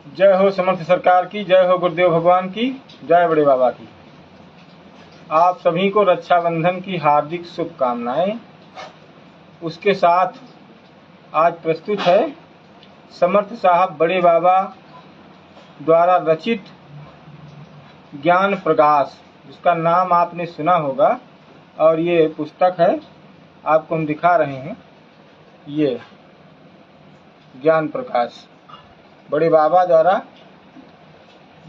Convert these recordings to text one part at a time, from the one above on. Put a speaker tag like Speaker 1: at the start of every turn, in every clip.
Speaker 1: जय हो समर्थ सरकार की, जय हो गुरुदेव भगवान की, जय बड़े बाबा की। आप सभी को रक्षाबंधन की हार्दिक शुभकामनाएं। उसके साथ आज प्रस्तुत है समर्थ साहब बड़े बाबा द्वारा रचित ज्ञान प्रकाश, जिसका नाम आपने सुना होगा। और ये पुस्तक है, आपको हम दिखा रहे हैं। ये ज्ञान प्रकाश बड़े बाबा द्वारा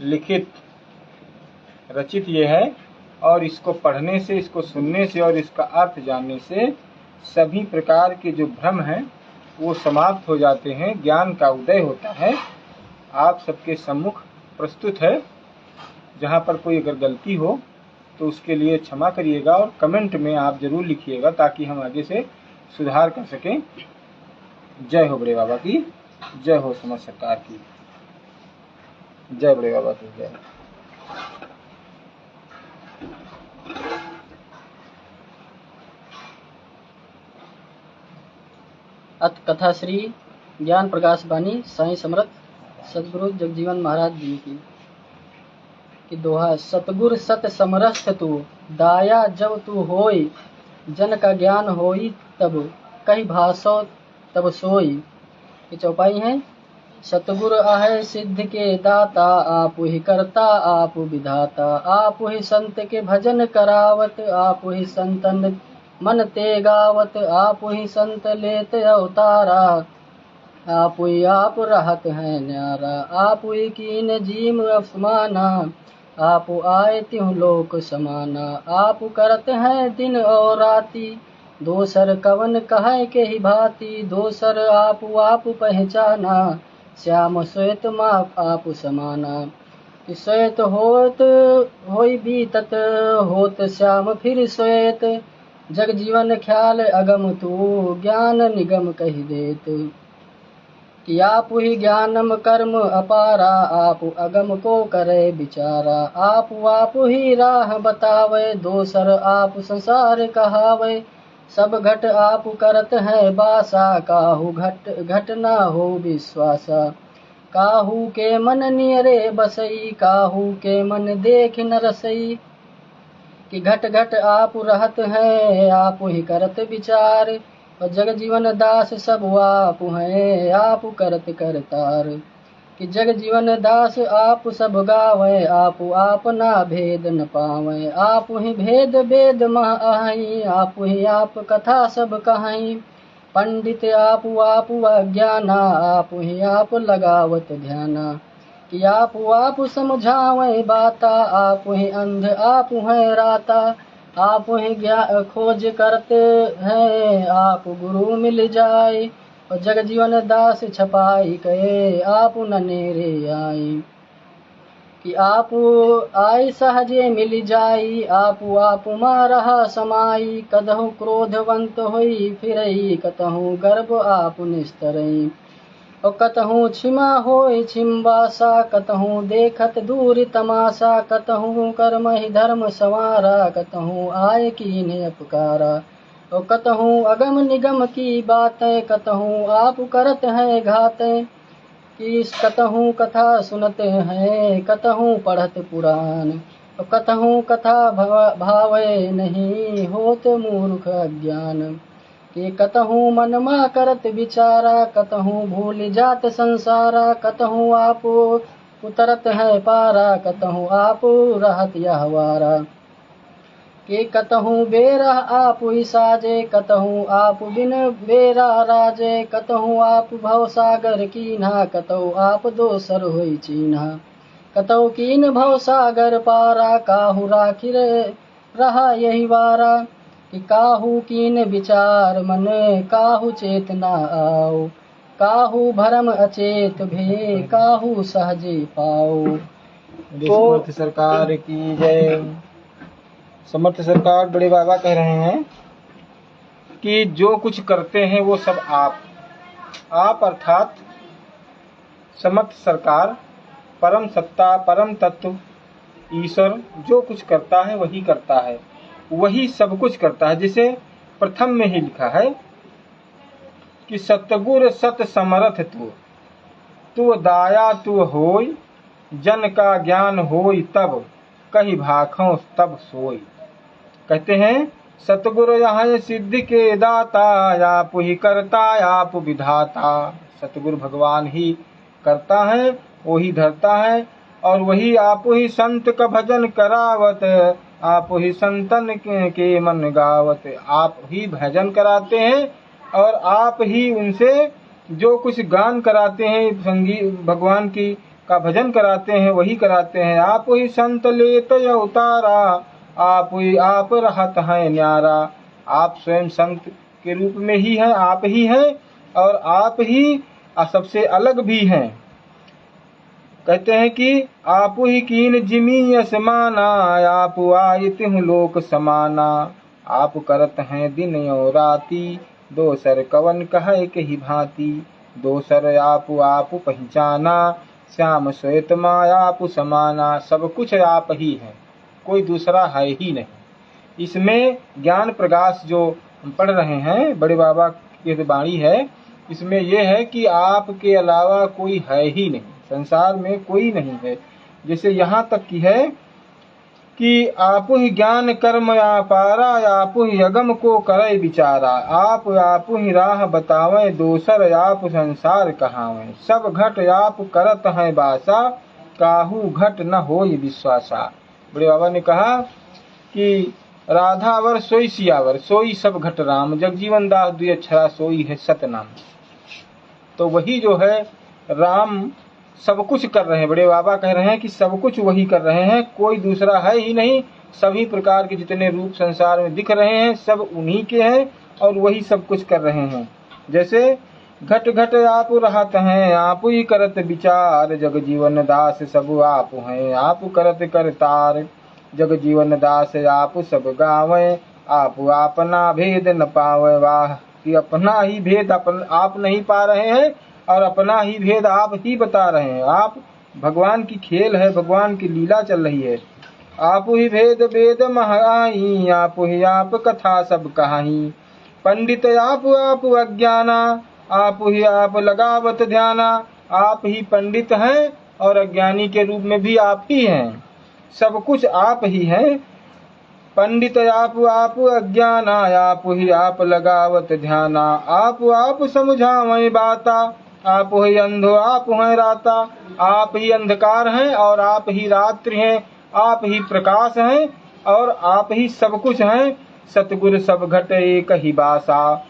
Speaker 1: लिखित रचित ये है। और इसको पढ़ने से, इसको सुनने से और इसका अर्थ जानने से सभी प्रकार के जो भ्रम हैं वो समाप्त हो जाते हैं, ज्ञान का उदय होता है। आप सबके सम्मुख प्रस्तुत है। जहाँ पर कोई अगर गलती हो तो उसके लिए क्षमा करिएगा और कमेंट में आप जरूर लिखिएगा, ताकि हम आगे से सुधार कर सकें। जय हो बड़े बाबा की, जय हो समर्थ सरकार की, जय बड़े बाबा की जय।
Speaker 2: अथ कथा श्री ज्ञान प्रकाश बानी साईं समर्थ सदगुरु जगजीवन महाराज जी की दोहा। सतगुर सत समरस्थ तू, दाया जब तू होई, जन का ज्ञान होई तब कही भाषो तब सोई। ये चौपाई है। सतगुर आहे सिद्ध के दाता, आप ही करता आप विधाता, आप ही संत के भजन करावत, आप ही संतन मन ते गावत, आप ही संत लेत अवतारा, आप ही आप रहत हैं न्यारा, आप ही कीन जीम अफमाना, आप आए त्यों लोक समाना, आप करत हैं दिन और राती, दोसर कवन कहे के ही भांति, दोसर आप पहचाना, श्याम श्वेत माप आप समाना। श्वेत होत होई बीतत, होत श्याम फिर श्वेत, जग जीवन ख्याल अगम तू, ज्ञान निगम कही देत, कि आप ही ज्ञानम कर्म अपारा, आप अगम को करे विचारा, आप ही राह बतावे, दोसर आप संसार कहावे, सब घट आप करत है बासा, काहू घट ना हो विश्वासा, काहू के मन नियरे बसई, काहू के मन देख न रसई, कि घट घट आप रहत हैं आप ही करत विचार, और जग जीवन दास सब आप हैं आप करत करतार, कि जग जीवन दास आप सब गावे, आप ना भेद न पावे, आप ही भेद वेद मह आई, आप ही आप कथा सब कहाई, पंडित आप अज्ञाना, आप ही आप लगावत ध्याना, कि आप समझावे बाता, आप ही अंध आप हैं राता, आप ही खोज करते हैं आप गुरु मिल जाए, और जग जीवन दास छपाई कहे आप ननेरे आई, कि आप आय सहजे मिल जाई, आप मारहा समाई, कदहु क्रोधवंत होई फिरई, कतहु गर्भ आप निस्तरई, और कतहु छिमा होय छिम्बासा, कतहु देखत दूर तमाशा, कतहु कर्म ही धर्म संवारा, कतहु आय कीन अपकारा, और कतहु अगम निगम की बातें, कतहु आप करत हैं घातें, कि कतहु कथा सुनते हैं कतहु पढ़त पुराण, और कतहु कथा भावे नहीं होत मूर्ख अज्ञान, कि कतहु मनमा करत विचारा, कतहु भूल जात संसारा, कतहु आप उतरत है पारा, कतहु आप रहत यहवारा, कि कतहु बेरा आप ही साजे, कतहु आप बिन बेरा राजे, कतहु आप भव सागर कीन्हा, कतहु आप दोसर होई चीन्हा, कतहु कीन भव सागर पारा, काहू राखिर रहा यही वारा, कि काहू कीन विचार मन, काहू चेतना आओ, काहू भरम अचेत भे, काहू सहजे पाओ।
Speaker 1: समर्थ सरकार की जय। समर्थ सरकार बड़े बाबा कह रहे हैं कि जो कुछ करते हैं वो सब आप अर्थात समर्थ सरकार, परम सत्ता, परम तत्व ईश्वर जो कुछ करता है वही करता है, वही सब कुछ करता है। जिसे प्रथम में ही लिखा है कि सतगुर सत समरथ तू, तू दाया तू होय, जन का ज्ञान होय तब, कही भाखों तब सोई। कहते हैं सतगुरु यहाँ सिद्धि के दाता, आप ही करता आप विधाता। सतगुरु भगवान ही करता है, वही धरता है, और वही आप ही संत का भजन करावत, आप ही संतन के मन गावत। आप ही भजन कराते हैं और आप ही उनसे जो कुछ गान कराते हैं, संगीत भगवान की का भजन कराते हैं, वही कराते हैं। आप ही संत लेत उतारा, आप ही आप रहत हैं न्यारा। आप स्वयं संत के रूप में ही हैं, आप ही हैं, और आप ही सबसे अलग भी हैं। कहते हैं कि आप ही कीन जिमी असमाना, आप आयत हूँ लोक समाना। आप करत हैं दिन और राती, दोसर कवन कहे के ही भांति। दोसर आप पहचाना, श्याम श्वेत माया आप समाना। सब कुछ आप ही हैं, कोई दूसरा है ही नहीं। इसमें ज्ञान प्रकाश जो हम पढ़ रहे हैं, बड़े बाबा की वाणी है, इसमें यह है कि आपके अलावा कोई है ही नहीं, संसार में कोई नहीं है। जैसे यहाँ तक की है कि आप ही ज्ञान कर्म अपारा, आप ही अगम को करे विचारा। आप ही राह बतावे, दोसर आप संसार कहावे। सब घट आप करत हैं बासा, काहू घट न होय विश्वासा। बड़े बाबा ने कहा कि राधावर सोई सियावर, सोई सब घट राम, जगजीवन दास दुई अक्षरा सोई है सतनाम। तो वही जो है राम सब कुछ कर रहे हैं। बड़े बाबा कह रहे हैं कि सब कुछ वही कर रहे हैं, कोई दूसरा है ही नहीं। सभी प्रकार के जितने रूप संसार में दिख रहे हैं, सब उन्हीं के हैं और वही सब कुछ कर रहे हैं। जैसे घट घट आप रहत हैं, आप ही करत विचार, जग जीवन दास सब आप हैं, आप करत करतार। जग जीवन दास आप सब गावें, आप अपना भेद न पावे। वाह, कि अपना ही भेद आप नहीं पा रहे हैं और अपना ही भेद आप ही बता रहे हैं। आप भगवान की खेल है, भगवान की लीला चल रही है। आप ही भेद वेद महाई, आप कथा सब कहाई। पंडित आप अज्ञाना, आप ही आप लगावत ध्याना। आप ही पंडित हैं और अज्ञानी के रूप में भी आप ही हैं। सब कुछ आप ही हैं। पंडित आप अज्ञाना, आप ही आप लगावत ध्याना। आप समझावें बाता, आप ही अंधो आप हैं राता। आप ही अंधकार हैं और आप ही रात्रि हैं, आप ही प्रकाश हैं और आप ही सब कुछ हैं। सतगुरु सब घट एक ही बासा,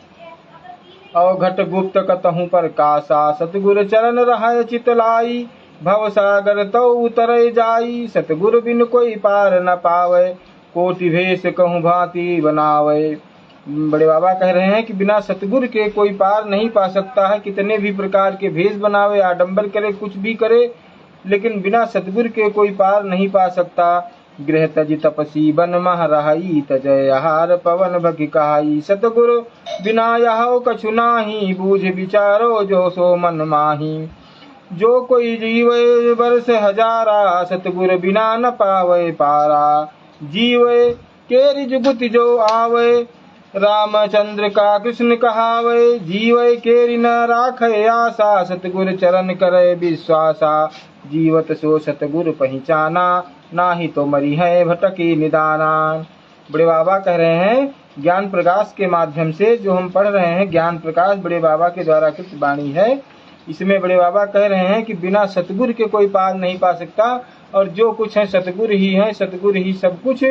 Speaker 1: और घट गुप्त कतहु पर कासा। सतगुरु चरण रहाय चितलाई, भव सागर तो उतरे जाई। सतगुरु बिन कोई पार न पावे, कोटि भेष कहूँ भांति बनावे। बड़े बाबा कह रहे हैं कि बिना सतगुरु के कोई पार नहीं पा सकता है। कितने भी प्रकार के भेष बनावे, आडंबर करे, कुछ भी करे, लेकिन बिना सतगुरु के कोई पार नहीं पा सकता। गृह तज तपसी बन मह रहाई, तजय आहार पवन भगी कहाई। सतगुरु बिना यहो कछु नाही, बूझ विचारो जो सो मन माही। जो कोई जीवे वर्ष हजारा, सतगुरु बिना न पावे पारा। जीवे केरि जुगति जो आवे, रामचंद्र का कृष्ण कहावे। जीवे केरि न राखे आशा, सतगुरु चरण करे विश्वासा। जीवत सो सतगुरु पहचाना, नाही तो मरी है भटकी निदाना। बड़े बाबा कह रहे हैं ज्ञान प्रकाश के माध्यम से जो हम पढ़ रहे हैं, ज्ञान प्रकाश बड़े बाबा के द्वारा कृत वाणी है। इसमें बड़े बाबा कह रहे हैं कि बिना सतगुरु के कोई पार नहीं पा सकता, और जो कुछ है सतगुरु ही है। सतगुरु ही सब कुछ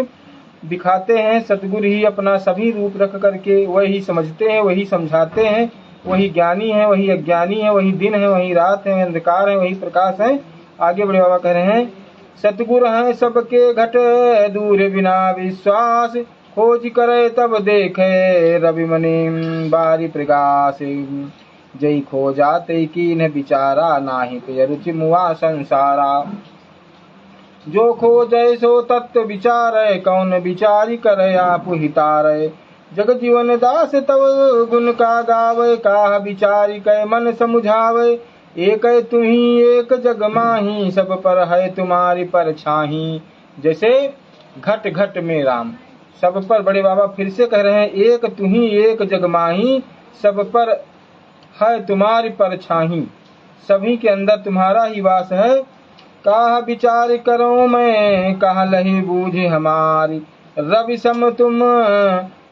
Speaker 1: दिखाते हैं, सतगुरु ही अपना सभी रूप रख करके वही समझते हैं, वही समझाते हैं। वही ज्ञानी है, वही अज्ञानी है, वही दिन है, वही रात है, अंधकार है, वही प्रकाश है। आगे बड़े बाबा कह रहे हैं सतगुरु हैं सबके घट, दूर बिना विश्वास। खोज करे तब देखे, रवि मनि बारी प्रकाश। जय खो जाते कीन विचारा, नाही ते रुचि मुआ संसारा। जो खो जय सो तत्व विचार, कौन विचारी करे आप हितारे। जग जीवन दास तव गुण का गावे, काह विचारी कै मन समुझावे। एक तुम्ही एक जग माही, सब पर है तुम्हारी परछाही। जैसे घट घट में राम, सब पर। बड़े बाबा फिर से कह रहे हैं एक तुम्ही एक जग माही, सब पर है तुम्हारी परछाही। सभी के अंदर तुम्हारा ही वास है। काह विचार करो मैं, कह लही बूझ हमारी, रवि सम तुम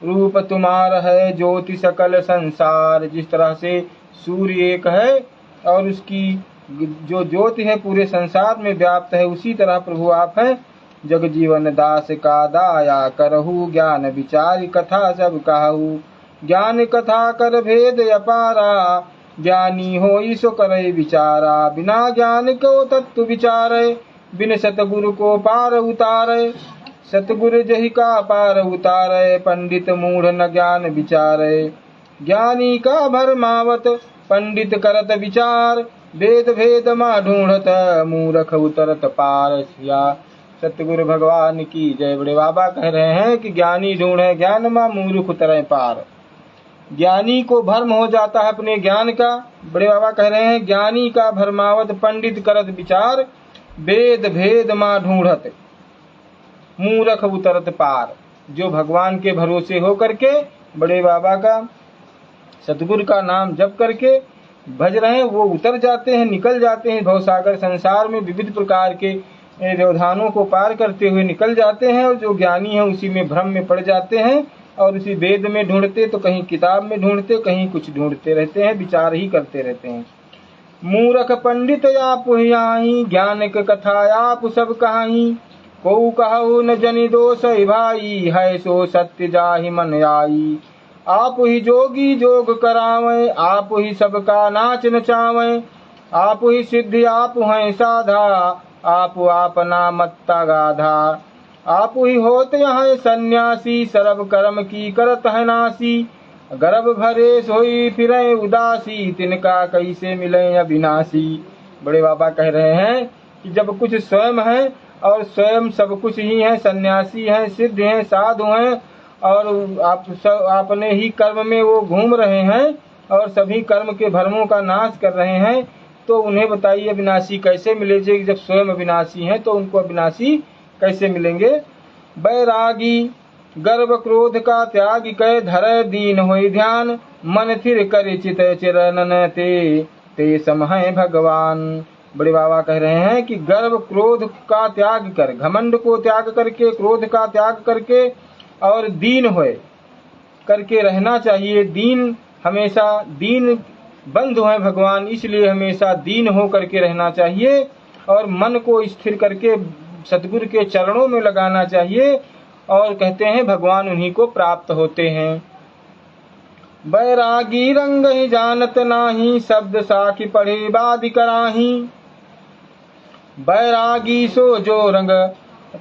Speaker 1: रूप तुम्हारा है, ज्योति सकल संसार। जिस तरह से सूर्य एक है और उसकी जो ज्योति है पूरे संसार में व्याप्त है, उसी तरह प्रभु आप हैं। जग जीवन दास का दाया करहु, ज्ञान विचार कथा सब कहू। ज्ञान कथा कर भेद अपारा, ज्ञानी होई सो करे विचारा। बिना ज्ञान को तत्व विचारे, बिन सतगुरु को पार उतारे। सतगुरु जहि का पार उतारे, पंडित मूढ़ न ज्ञान विचारे। ज्ञानी का भरमावत, पंडित करत विचार। वेद भेद माँ ढूंढत, मूरख उतरत पार। सिया सतगुरु भगवान की जय। बड़े बाबा कह रहे हैं कि ज्ञानी ढूंढे ज्ञान माँ, मूर्ख उतरे पार। ज्ञानी को भ्रम हो जाता है अपने ज्ञान का। बड़े बाबा कह रहे हैं ज्ञानी का भरमावत, पंडित करत विचार। वेद भेद माँ ढूंढत, मूरख उतरत पार। जो भगवान के भरोसे हो करके बड़े बाबा का, सतगुरु का नाम जप करके भज रहे हैं, वो उतर जाते हैं, निकल जाते हैं भवसागर संसार में। विविध प्रकार के व्यवधानों को पार करते हुए निकल जाते हैं। और जो ज्ञानी है उसी में भ्रम में पड़ जाते हैं और उसी वेद में ढूंढते, तो कहीं किताब में ढूंढते, कहीं कुछ ढूंढते रहते हैं, विचार ही करते रहते हैं। मूरख पंडित आप ही, ज्ञान की कथा आप सब कहाही। को कहु न जनि दोष भाई, है सो सत्य जाहि मन आई। आप ही जोगी जोग करावे, आप ही सबका नाच नचावे। आप ही सिद्धि आप हैं साधा, आप ना मत्ता गाधा। आप ही होते हैं सन्यासी, सर्व कर्म की करत है नासी। गर्भ भरे सोई फिरे उदासी, तिनका कैसे मिले अविनाशी। बड़े बाबा कह रहे हैं कि जब कुछ स्वयं है और स्वयं सब कुछ ही है, सन्यासी हैं, सिद्ध हैं, साधु हैं, और अपने ही कर्म में वो घूम रहे हैं और सभी कर्म के भ्रमों का नाश कर रहे हैं, तो उन्हें बताइए अविनाशी कैसे मिलेंगे। जब स्वयं अविनाशी हैं तो उनको अविनाशी कैसे मिलेंगे। बैरागी गर्व क्रोध का त्याग कै, धर दीन होई ध्यान। मन थिर कर चित चिरनन ते सम है भगवान। बड़े बाबा कह रहे हैं कि गर्व क्रोध का त्याग कर, घमंड को त्याग करके, क्रोध का त्याग करके और दीन होए करके रहना चाहिए। दीन हमेशा, दीन बंधु है भगवान, इसलिए हमेशा दीन हो करके रहना चाहिए। और मन को स्थिर करके सतगुरु के चरणों में लगाना चाहिए। और कहते हैं भगवान उन्हीं को प्राप्त होते हैं। बैरागी रंग ही जानत नाही, शब्द साखी पढ़े बादि कराही। बैरागी सो जो रंग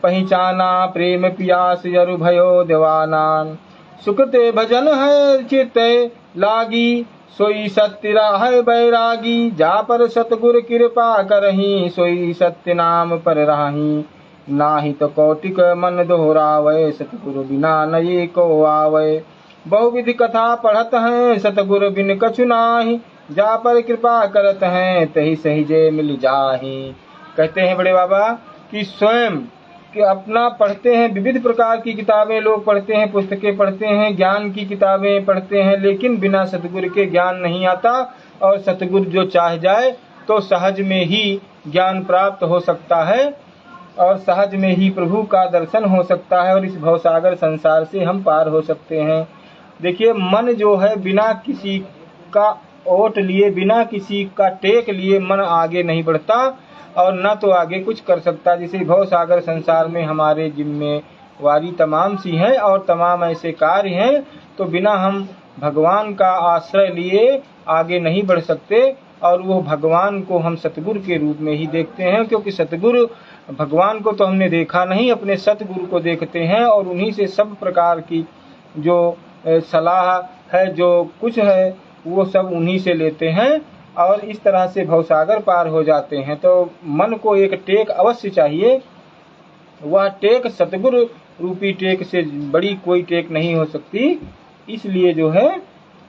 Speaker 1: पहचाना, प्रेम पियास यरु भयो देवानान। सुकृते भजन है चित्ते लागी, सोई सत्य है बैरागी। जा पर सतगुर कृपा करही, सोई सत्य नाम पर राही। नाही तो कौटिक मन दोहरावे, सतगुरु बिना नये को आवे। बहुविधि कथा पढ़त हैं, सतगुरु बिन कछु नाही। जा पर कृपा करत हैं, तही सहिजे मिल जाही। कहते हैं बड़े बाबा कि स्वयं कि अपना पढ़ते हैं, विविध प्रकार की किताबें लोग पढ़ते हैं, पुस्तकें पढ़ते हैं, ज्ञान की किताबें पढ़ते हैं, लेकिन बिना सतगुरु के ज्ञान नहीं आता। और सतगुरु जो चाह जाए तो सहज में ही ज्ञान प्राप्त हो सकता है और सहज में ही प्रभु का दर्शन हो सकता है और इस भवसागर संसार से हम पार हो सकते हैं। देखिए, मन जो है बिना किसी का ओट लिए, बिना किसी का टेक लिए मन आगे नहीं बढ़ता और न तो आगे कुछ कर सकता। जैसे भवसागर संसार में हमारे जिम्मेवारी तमाम सी हैं और तमाम ऐसे कार्य हैं, तो बिना हम भगवान का आश्रय लिए आगे नहीं बढ़ सकते। और वो भगवान को हम सतगुरु के रूप में ही देखते हैं, क्योंकि सतगुरु भगवान को तो हमने देखा नहीं, अपने सतगुरु को देखते हैं और उन्हीं से सब प्रकार की जो सलाह है, जो कुछ है, वो सब उन्हीं से लेते हैं और इस तरह से भवसागर पार हो जाते हैं। तो मन को एक टेक अवश्य चाहिए। वह टेक सतगुरु रूपी टेक से बड़ी कोई टेक नहीं हो सकती। इसलिए जो है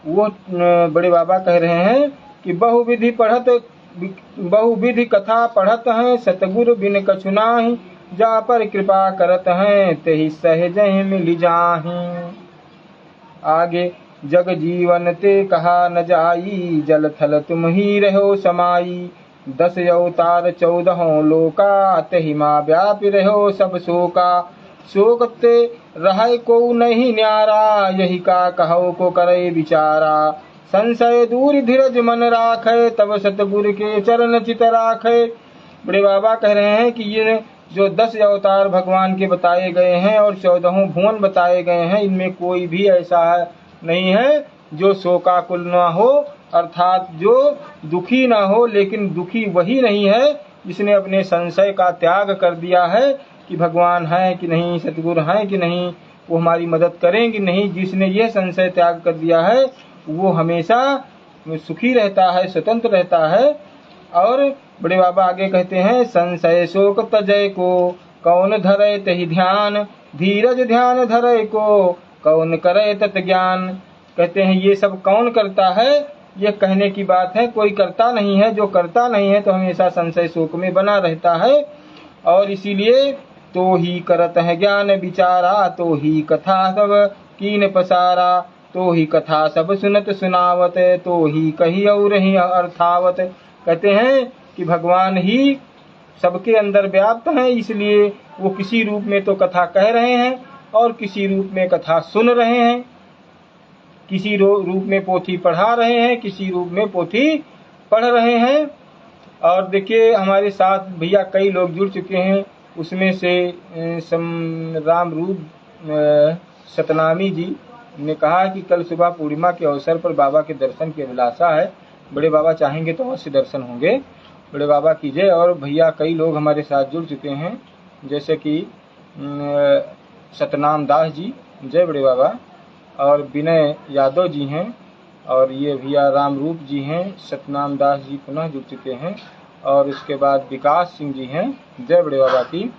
Speaker 1: वो बड़े बाबा कह रहे हैं कि बहुविधि कथा पढ़त हैं, सतगुरु बिन कछु नाही। जा पर कृपा करत हैं, तही सहज मिल जाहि। आगे जग जीवन ते कहा न जाई, जल थल तुम ही रहो समाई। 10 अवतार 14 लोका, तहि माँ व्यापी रहो सब शोका। शोक ते रहे को नहीं न्यारा, यही का कहो को करे विचारा। संशय दूर धीरज मन राखे, तब सतगुरु के चरण चित राखे। बड़े बाबा कह रहे हैं कि ये जो 10 अवतार भगवान के बताए गए हैं और 14 भुवन बताए गए हैं, इनमें कोई भी ऐसा नहीं है जो शोकाकुल ना हो, अर्थात जो दुखी ना हो। लेकिन दुखी वही नहीं है जिसने अपने संशय का त्याग कर दिया है कि भगवान है कि नहीं, सतगुरु हैं कि नहीं, वो हमारी मदद करें कि नहीं। जिसने ये संशय त्याग कर दिया है वो हमेशा सुखी रहता है, स्वतंत्र रहता है। और बड़े बाबा आगे कहते हैं, संशय शोक तजय को, कौन धरे तहि ध्यान। धीरज ध्यान धरे को, कौन करे तत् ज्ञान। कहते हैं ये सब कौन करता है, ये कहने की बात है, कोई करता नहीं है। जो करता नहीं है तो हमेशा संशय शोक में बना रहता है। और इसीलिए तो ही करत है ज्ञान विचारा, तो ही कथा सब कीन पसारा। तो ही कथा सब सुनत सुनावत, तो ही कही और ही अर्थावत। कहते हैं कि भगवान ही सबके अंदर व्याप्त हैं, इसलिए वो किसी रूप में तो कथा कह रहे हैं और किसी रूप में कथा सुन रहे हैं, किसी रूप में पोथी पढ़ा रहे हैं, किसी रूप में पोथी पढ़ रहे हैं। और देखिए हमारे साथ भैया कई लोग जुड़ चुके हैं, उसमें से राम रूप सतनामी जी ने कहा कि कल सुबह पूर्णिमा के अवसर पर बाबा के दर्शन की अभिलाषा है। बड़े बाबा चाहेंगे तो अवश्य दर्शन होंगे, बड़े बाबा कीजिए। और भैया कई लोग हमारे साथ जुड़ चुके हैं, जैसे कि सतनाम दास जी, जय बड़े बाबा। और विनय यादव जी हैं, और ये भैया राम रूप जी हैं, सतनाम दास जी पुनः जुड़ चुके हैं। और इसके बाद विकास सिंह जी हैं, जय बड़े बाबा की।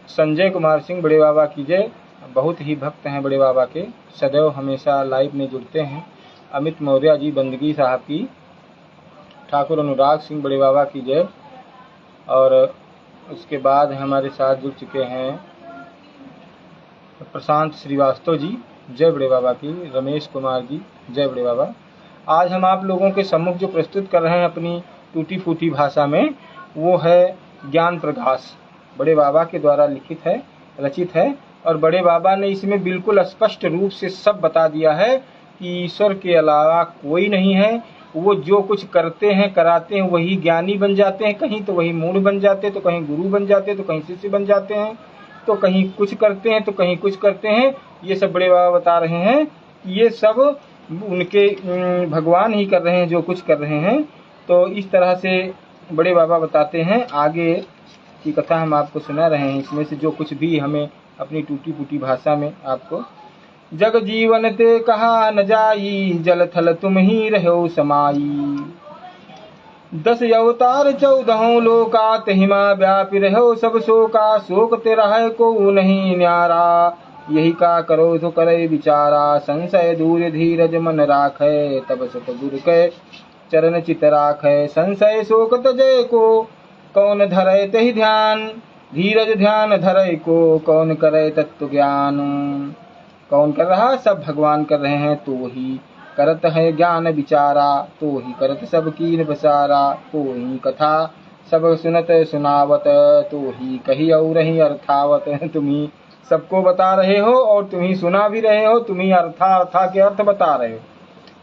Speaker 1: संजय कुमार सिंह, बड़े बाबा की जय, बहुत ही भक्त हैं बड़े बाबा के, सदैव हमेशा लाइव में जुड़ते हैं। अमित मौर्य जी बंदगी साहब की। ठाकुर अनुराग सिंह, बड़े बाबा की जय। और उसके बाद हमारे साथ जुड़ चुके हैं प्रशांत श्रीवास्तव जी, जय बड़े बाबा की। रमेश कुमार जी, जय बड़े बाबा। आज हम आप लोगों के सम्मुख जो प्रस्तुत कर रहे हैं अपनी टूटी फूटी भाषा में, वो है ज्ञान प्रकाश, बड़े बाबा के द्वारा लिखित है, रचित है। और बड़े बाबा ने इसमें बिल्कुल स्पष्ट रूप से सब बता दिया है कि ईश्वर के अलावा कोई नहीं है। वो जो कुछ करते हैं कराते हैं वही ज्ञानी बन जाते हैं, कहीं तो वही मूढ़ बन जाते हैं, तो कहीं गुरु बन जाते हैं, तो कहीं शिष्य बन जाते हैं, तो कहीं कुछ करते हैं तो कहीं कुछ करते हैं। ये सब बड़े बाबा बता रहे हैं, ये सब उनके भगवान ही कर रहे हैं जो कुछ कर रहे हैं। तो इस तरह से बड़े बाबा बताते हैं। आगे की कथा हम आपको सुना रहे हैं, इसमें से जो कुछ भी हमें अपनी टूटी फूटी भाषा में आपको। जग जीवन ते कहा न जाई, जल थल तुम ही रहो समाई। 10 अवतार 14 लोका, तहि माँ व्यापी रहो सब शोका। शोक ते रहे को नहीं न्यारा, यही का करो तो करे विचारा। संशय दूर धीरज मन राखे, तब सतगुरु के चरण चित राखे। संशय शोक तजय को, कौन धरे तहि ध्यान। धीरज ध्यान धरे को, कौन करे तत्व ज्ञान। कौन कर रहा, सब भगवान कर रहे हैं। तो ही करत है ज्ञान विचारा, तो ही करत सब कीन बसारा। तो ही कथा सब सुनत सुनावत, तो ही कही और ही अर्थावत। तुम ही सबको बता रहे हो और तुम ही सुना भी रहे हो, तुम ही अर्था के अर्थ बता रहे हो,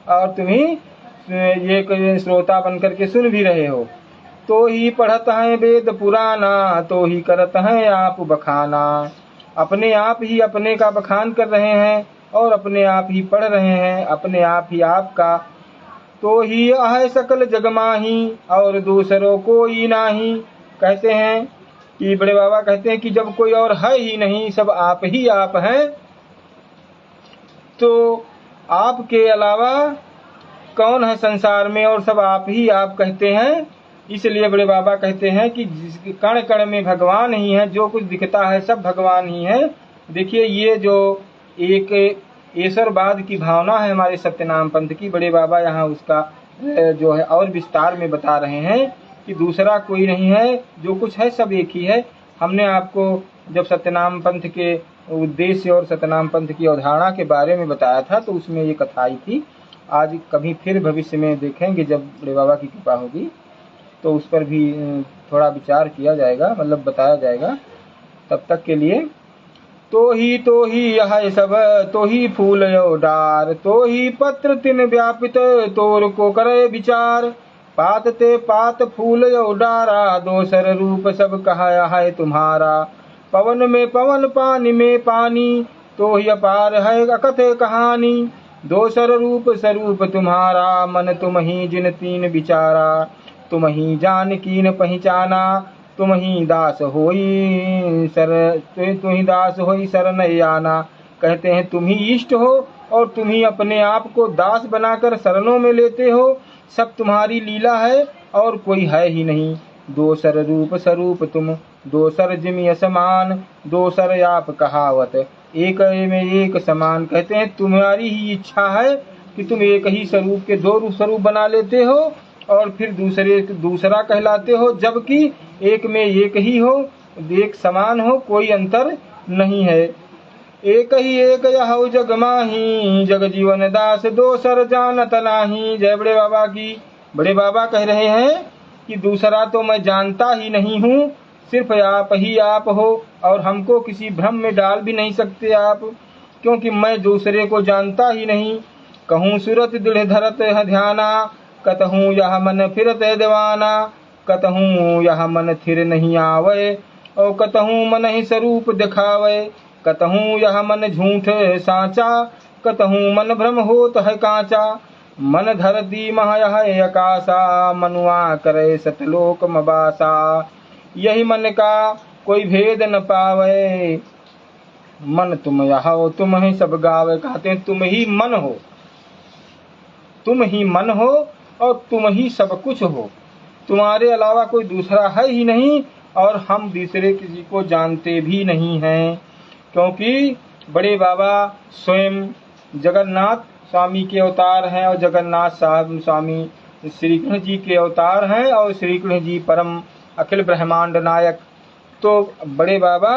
Speaker 1: और तुम ही ये श्रोता बन करके सुन भी रहे हो। तो ही पढ़त हैं वेद पुराना, तो ही करत हैं आप बखाना। अपने आप ही अपने का बखान कर रहे हैं और अपने आप ही पढ़ रहे हैं, अपने आप ही आपका। तो ही है सकल जग माही, और दूसरों कोई नाही। कहते हैं कि बड़े बाबा कहते हैं कि जब कोई और है ही नहीं, सब आप ही आप हैं, तो आपके अलावा कौन है संसार में, और सब आप ही आप कहते हैं। इसलिए बड़े बाबा कहते हैं कि कण कण में भगवान ही है, जो कुछ दिखता है सब भगवान ही है। देखिए ये जो एक ईश्वरवाद की भावना है हमारे सत्यनाम पंथ की, बड़े बाबा यहाँ उसका जो है और विस्तार में बता रहे हैं कि दूसरा कोई नहीं है, जो कुछ है सब एक ही है। हमने आपको जब सत्यनाम पंथ के उद्देश्य और सतनाम पंथ की अवधारणा के बारे में बताया था, तो उसमें ये कथा आई थी। आज कभी फिर भविष्य में देखेंगे जब बड़े बाबा की कृपा होगी तो उस पर भी थोड़ा विचार किया जाएगा, मतलब बताया जाएगा। तब तक के लिए तो ही यह सब, तो ही फूल यो डार, तो ही पत्र तिन व्यापित, तोर को करे विचार। पात ते पात फूल यो डारा, दोसर रूप सब कहा है तुम्हारा। पवन में पवन पानी में पानी, तो ही अपार है अकथ कहानी। दोसर रूप स्वरूप तुम्हारा, मन तुम ही जिन तीन विचारा। तुम ही जान कीन पहचाना, तुम ही दास होई शरण आना। कहते हैं तुम ही इष्ट हो और तुम ही अपने आप को दास बनाकर शरणों में लेते हो। सब तुम्हारी लीला है और कोई है ही नहीं। दोसर रूप स्वरूप तुम, दोसर जिमि असमान, दोसर आप कहावत, एक में एक समान। कहते हैं तुम्हारी ही इच्छा है कि तुम एक ही स्वरूप के दो स्वरूप बना लेते हो और फिर दूसरा कहलाते हो, जबकि एक में एक ही हो, एक समान हो, कोई अंतर नहीं है। एक ही एक यह जग माही, जग जीवन दास दोसर जानत नाही। जय बड़े बाबा की। बड़े बाबा कह रहे हैं कि दूसरा तो मैं जानता ही नहीं हूँ, सिर्फ आप ही आप हो और हमको किसी भ्रम में डाल भी नहीं सकते आप, क्योंकि मैं दूसरे को जानता ही नहीं। कहूँ सूरत दृढ़ धरत है ध्याना, कतहूँ यह मन फिरत है दीवाना। कतहूँ यह मन थिर नहीं आवे, और कतहूँ मन ही स्वरूप दिखावे। कतहूँ यह मन झूठ साचा, कतहूँ मन भ्रम होत है कांचा। मन धरती मह यह आकाशा, मनुआ करे सतलोक मबासा। यही मन का कोई भेद न पावे, मन तुम यहाँ तुम ही सब गावे। कहते हैं तुम ही मन हो, तुम ही मन हो और तुम ही सब कुछ हो, तुम्हारे अलावा कोई दूसरा है ही नहीं और हम दूसरे किसी को जानते भी नहीं हैं। क्योंकि बड़े बाबा स्वयं जगन्नाथ स्वामी के अवतार हैं और जगन्नाथ साहब स्वामी श्री कृष्ण जी के अवतार हैं और श्री कृष्ण जी परम अखिल ब्रह्मांड नायक। तो बड़े बाबा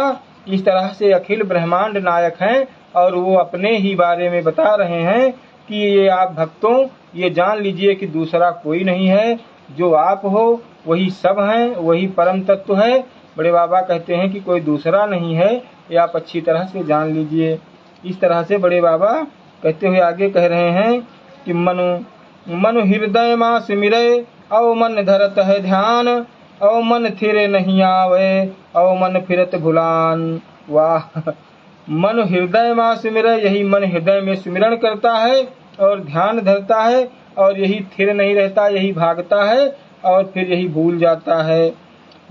Speaker 1: इस तरह से अखिल ब्रह्मांड नायक हैं और वो अपने ही बारे में बता रहे हैं कि ये आप भक्तों ये जान लीजिए कि दूसरा कोई नहीं है, जो आप हो वही सब हैं, वही परम तत्व है। बड़े बाबा कहते हैं कि कोई दूसरा नहीं है, ये आप अच्छी तरह से जान लीजिए। इस तरह से बड़े बाबा कहते हुए आगे कह रहे हैं कि मनु हृदय मां सिमिरे, औ मन धरत है ध्यान, औ मन थिरे नहीं आवे, औ मन फिरत भुलान। वाह, मन हृदय मां सिमिरे, यही मन हृदय में सिमरण करता है और ध्यान धरता है और यही थिर नहीं रहता, यही भागता है और फिर यही भूल जाता है।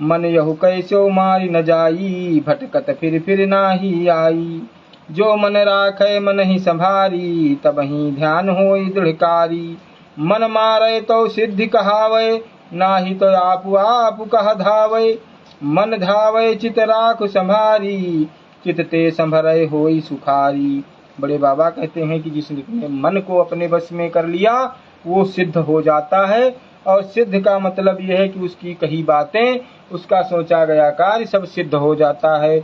Speaker 1: मन यहु कैसो मारी न जाई, भटकत फिर नाही आई। जो मन राखे मन ही संभारी, तब ही ध्यान होई दृढ़कारी। मन मारे तो सिद्धि कहावे, नाही तो आप कह धावे। मन धावे चित राख संभारी, चित ते संभरे होई सुखारी। बड़े बाबा कहते हैं कि जिसने मन को अपने वश में कर लिया वो सिद्ध हो जाता है, और सिद्ध का मतलब यह है कि उसकी कही बातें, उसका सोचा गया कार्य सब सिद्ध हो जाता है।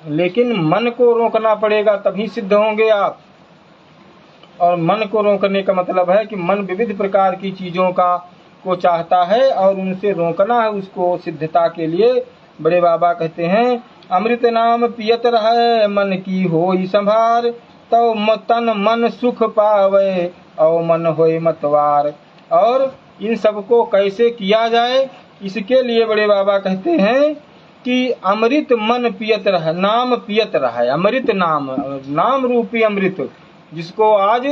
Speaker 1: लेकिन मन को रोकना पड़ेगा तभी सिद्ध होंगे आप। और मन को रोकने का मतलब है कि मन विविध प्रकार की चीजों को चाहता है और उनसे रोकना है उसको सिद्धता के लिए। बड़े बाबा कहते हैं अमृत नाम पियत रहे, मन की होई संभार। तो तन मन सुख पावे, और मन होए मतवार। और इन सबको कैसे किया जाए, इसके लिए बड़े बाबा कहते हैं कि अमृत मन पियत रहे, नाम पियत रहे। अमृत नाम, नाम रूपी अमृत, जिसको आज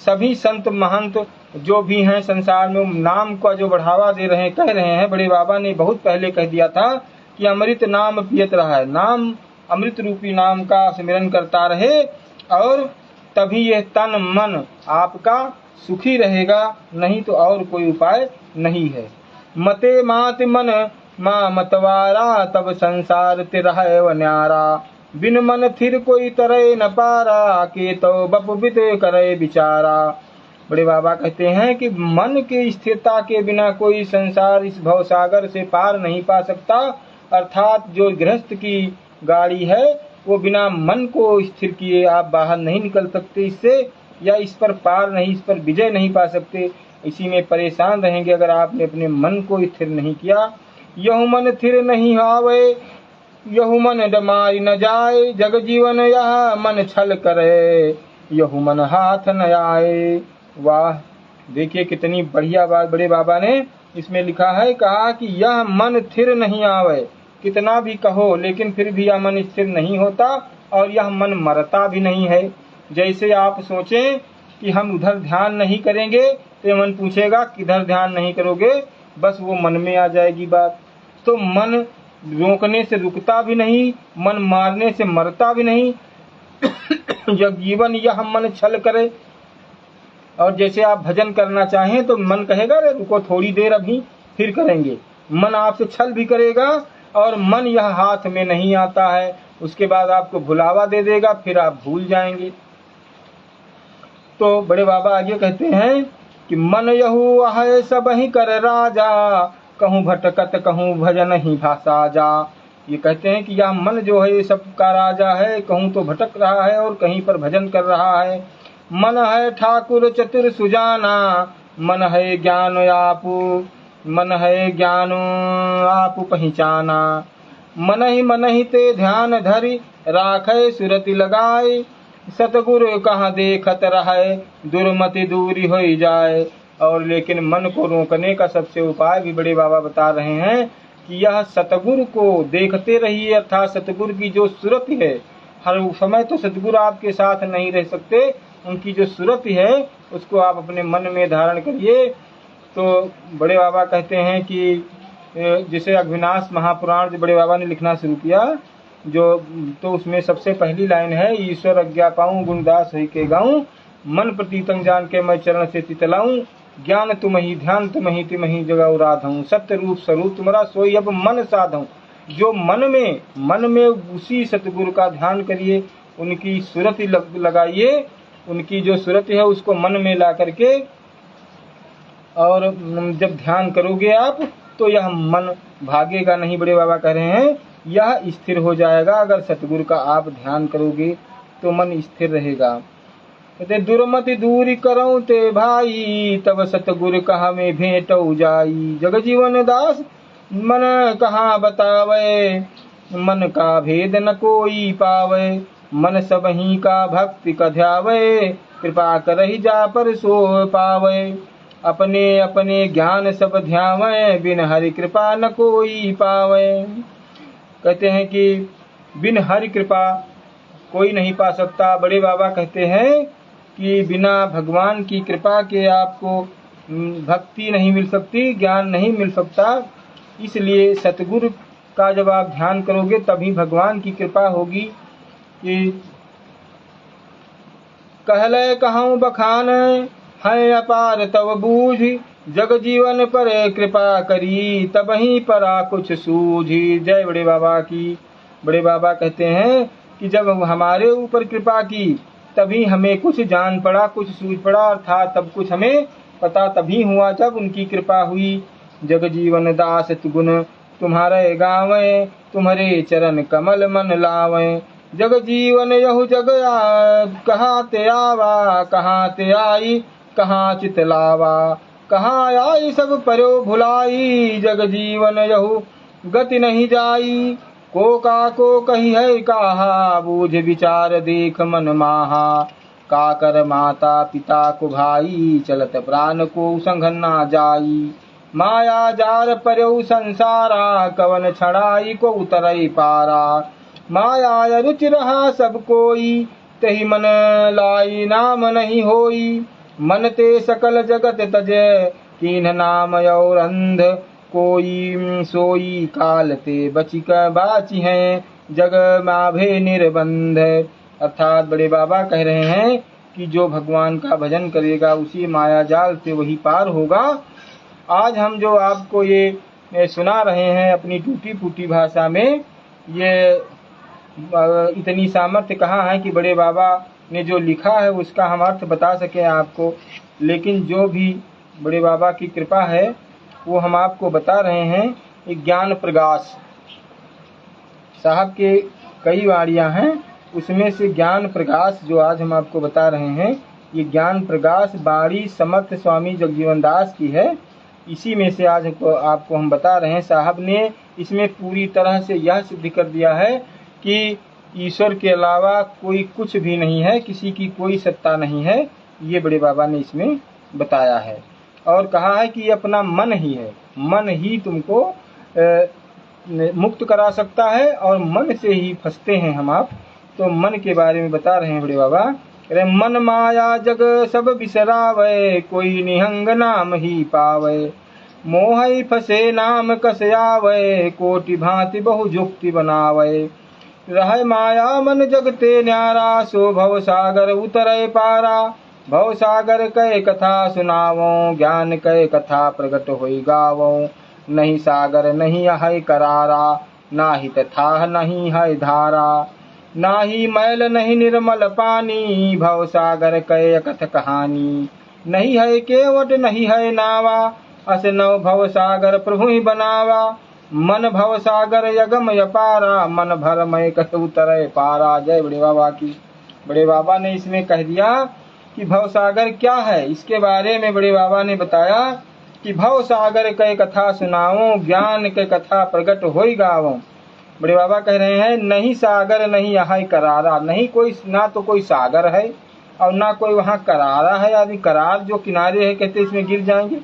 Speaker 1: सभी संत महंत जो भी हैं संसार में नाम का जो बढ़ावा दे रहे हैं, कह रहे हैं। बड़े बाबा ने बहुत पहले कह दिया था कि अमृत नाम पियत रहा है, नाम अमृत रूपी नाम का स्मरण करता रहे और तभी यह तन मन आपका सुखी रहेगा, नहीं तो और कोई उपाय नहीं है। मते मात मन माँ मतवारा, तब संसार तिरह व न्यारा। बिन मन थिर कोई तरह न पारा, के तो बपुबित करे विचारा। बड़े बाबा कहते हैं कि मन के स्थिरता के बिना कोई संसार इस भवसागर से पार नहीं पा सकता। अर्थात जो गृहस्थ की गाड़ी है वो बिना मन को स्थिर किए आप बाहर नहीं निकल सकते इससे, या इस पर पार नहीं, इस पर विजय नहीं पा सकते। इसी में परेशान रहेंगे अगर आपने अपने मन को स्थिर नहीं किया। यहु मन स्थिर नहीं आवे, यहु मन डमाई न जाए, जग जीवन यह मन छल करे, यहु मन हाथ न आए। वाह, देखिए कितनी बढ़िया बात बड़े बाबा ने इसमें लिखा है। कहा कि यह मन स्थिर नहीं आवे, कितना भी कहो लेकिन फिर भी यह मन स्थिर नहीं होता, और यह मन मरता भी नहीं है। जैसे आप सोचें कि हम उधर ध्यान नहीं करेंगे तो मन पूछेगा किधर ध्यान नहीं करोगे, बस वो मन में आ जाएगी बात। तो मन रोकने से रुकता भी नहीं, मन मारने से मरता भी नहीं। जब जीवन यह मन छल करे, और जैसे आप भजन करना चाहें तो मन कहेगा रे रुको थोड़ी देर अभी फिर करेंगे, मन आपसे छल भी करेगा, और मन यह हाथ में नहीं आता है, उसके बाद आपको भुलावा दे देगा, फिर आप भूल जाएंगे। तो बड़े बाबा आगे कहते हैं कि मन यहू है सब ही कर राजा, कहूँ भटकत कहूँ भजन ही भाषा जा। ये कहते हैं कि यह मन जो है सब का राजा है, कहूँ तो भटक रहा है और कहीं पर भजन कर रहा है। मन है ठाकुर चतुर सुजाना, मन है ज्ञान आपू, मन है ज्ञान आपू पहचाना, मन ही ते ध्यान धरि राखे सुरति लगाए, सतगुरु कहाँ देखत रहे दुर्मति दूरी हो जाए। और लेकिन मन को रोकने का सबसे उपाय भी बड़े बाबा बता रहे हैं कि यह सतगुरु को देखते रहिए, अर्थात सतगुरु की जो सूरत है, हर समय तो सतगुरु आपके साथ नहीं रह सकते, उनकी जो सूरत है उसको आप अपने मन में धारण करिए। तो बड़े बाबा कहते हैं कि जिसे अविनाश महापुराण जो बड़े बाबा ने लिखना शुरू किया, जो तो उसमें सबसे पहली लाइन है, ईश्वर आज्ञा पाऊँ गुणदास है के गाऊँ, मन प्रतीतम जान के मैं चरण से तितलाऊँ, ज्ञान तुम ही ध्यान तुम ही तिम ही जगह राधऊँ, सत्य रूप स्वरूप तुम्हारा सोई अब मन साधऊँ। जो मन में उसी सतगुरु का ध्यान करिए, उनकी सूरत लगाइए, उनकी जो सूरत है उसको मन में ला करके, और जब ध्यान करोगे आप तो यह मन भागेगा नहीं। बड़े बाबा कह रहे हैं यह स्थिर हो जाएगा, अगर सतगुरु का आप ध्यान करोगे तो मन स्थिर रहेगा। कहते दुर्मति दूरी करो ते भाई, तब सतगुरु कहा में भेंटऊ जाई, जग जीवन दास मन कहाँ बतावे, मन का भेद न कोई पावे, मन सब ही का भक्ति का ध्यावे, कृपा करहि जा पर सो पावे, अपने अपने ज्ञान सब ध्यावे, बिन हरि कृपा न कोई पावे। कहते हैं कि बिन हरि कृपा कोई नहीं पा सकता। बड़े बाबा कहते हैं कि बिना भगवान की कृपा के आपको भक्ति नहीं मिल सकती, ज्ञान नहीं मिल सकता। इसलिए सतगुरु का जब आप ध्यान करोगे तभी भगवान की कृपा होगी। कि कहले कहूँ बखान है अपार तब बूझ, जग जीवन पर कृपा करी तबही परा कुछ सूझी। जय बड़े बाबा की। बड़े बाबा कहते हैं कि जब हमारे ऊपर कृपा की तभी हमें कुछ जान पड़ा, कुछ सूझ पड़ा, अर्थात तब कुछ हमें पता तभी हुआ जब उनकी कृपा हुई। जग जीवन दास गुण तुम्हारे गावे, तुम्हारे चरण कमल मन लावे, जग जीवन यहु जग कहाँ ते आवा, कहाँ ते आई कहाँ चित लावा, कहाँ आई सब पर्यो भुलाई, जग जीवन यहु गति नहीं जाई, को का को कही है कहा, बूझ विचार देख मन माहा, का कर माता पिता को भाई, चलत प्राण को संग ना जाई, माया जार पर्यो संसारा, कवन छड़ाई को उतरई पारा, माया रुचि रहा सब कोई, तही मन लाई नाम नहीं होई, मन ते सकल जगत तजे, कीन्ह नाम और अंध कोई, सोई काल ते बचिक बाची हैं, जग माभे निर्बंध। अर्थात बड़े बाबा कह रहे हैं कि जो भगवान का भजन करेगा उसी माया जाल से वही पार होगा। आज हम जो आपको ये सुना रहे हैं अपनी टूटी फूटी भाषा में, ये इतनी सामर्थ्य कहाँ है कि बड़े बाबा ने जो लिखा है उसका हम अर्थ बता सकें आपको, लेकिन जो भी बड़े बाबा की कृपा है वो हम आपको बता रहे हैं। एक ज्ञान प्रकाश साहब के कई वाणियाँ हैं, उसमें से ज्ञान प्रकाश जो आज हम आपको बता रहे हैं, ये ज्ञान प्रकाश वाणी समर्थ स्वामी जगजीवन दास की है। इसी में से आज आपको हम बता रहे हैं। साहब ने इसमें पूरी तरह से यह सिद्ध कर दिया है कि ईश्वर के अलावा कोई कुछ भी नहीं है, किसी की कोई सत्ता नहीं है। ये बड़े बाबा ने इसमें बताया है और कहा है कि ये अपना मन ही है, मन ही तुमको मुक्त करा सकता है और मन से ही फंसते हैं हम आप। तो मन के बारे में बता रहे हैं बड़े बाबा। अरे मन माया जग सब बिसरावे, कोई निहंग नाम ही पावे, मोह ही फसे नाम कस आवे, कोटि भांति बहु जुक्ति बनावे, रह माया मन जगते न्यारा, सो भव सागर उतरे पारा, भव सागर कह कथा सुनावो, ज्ञान कह कथा प्रगट होई गावो, नहीं सागर नहीं है करारा, ना ही तथा नहीं है धारा, ना ही मैल नहीं निर्मल पानी, भव सागर कह कथ कहानी, नहीं है केवट नहीं है नावा, अस नव भव सागर प्रभु ही बनावा, मन भव सागर यगम यपारा, मन भर मय कह उतरे पारा। जय बड़े बाबा की। बड़े बाबा ने इसमें कह दिया कि भव सागर क्या है। इसके बारे में बड़े बाबा ने बताया कि भव सागर कह कथा सुनाओ, ज्ञान के कथा प्रगट होई गावो। बड़े बाबा कह रहे हैं नहीं सागर नहीं यहाँ करारा, नहीं कोई, ना तो कोई सागर है और ना कोई वहाँ करारा है। आदमी करार जो किनारे है कहते इसमें गिर जाएंगे,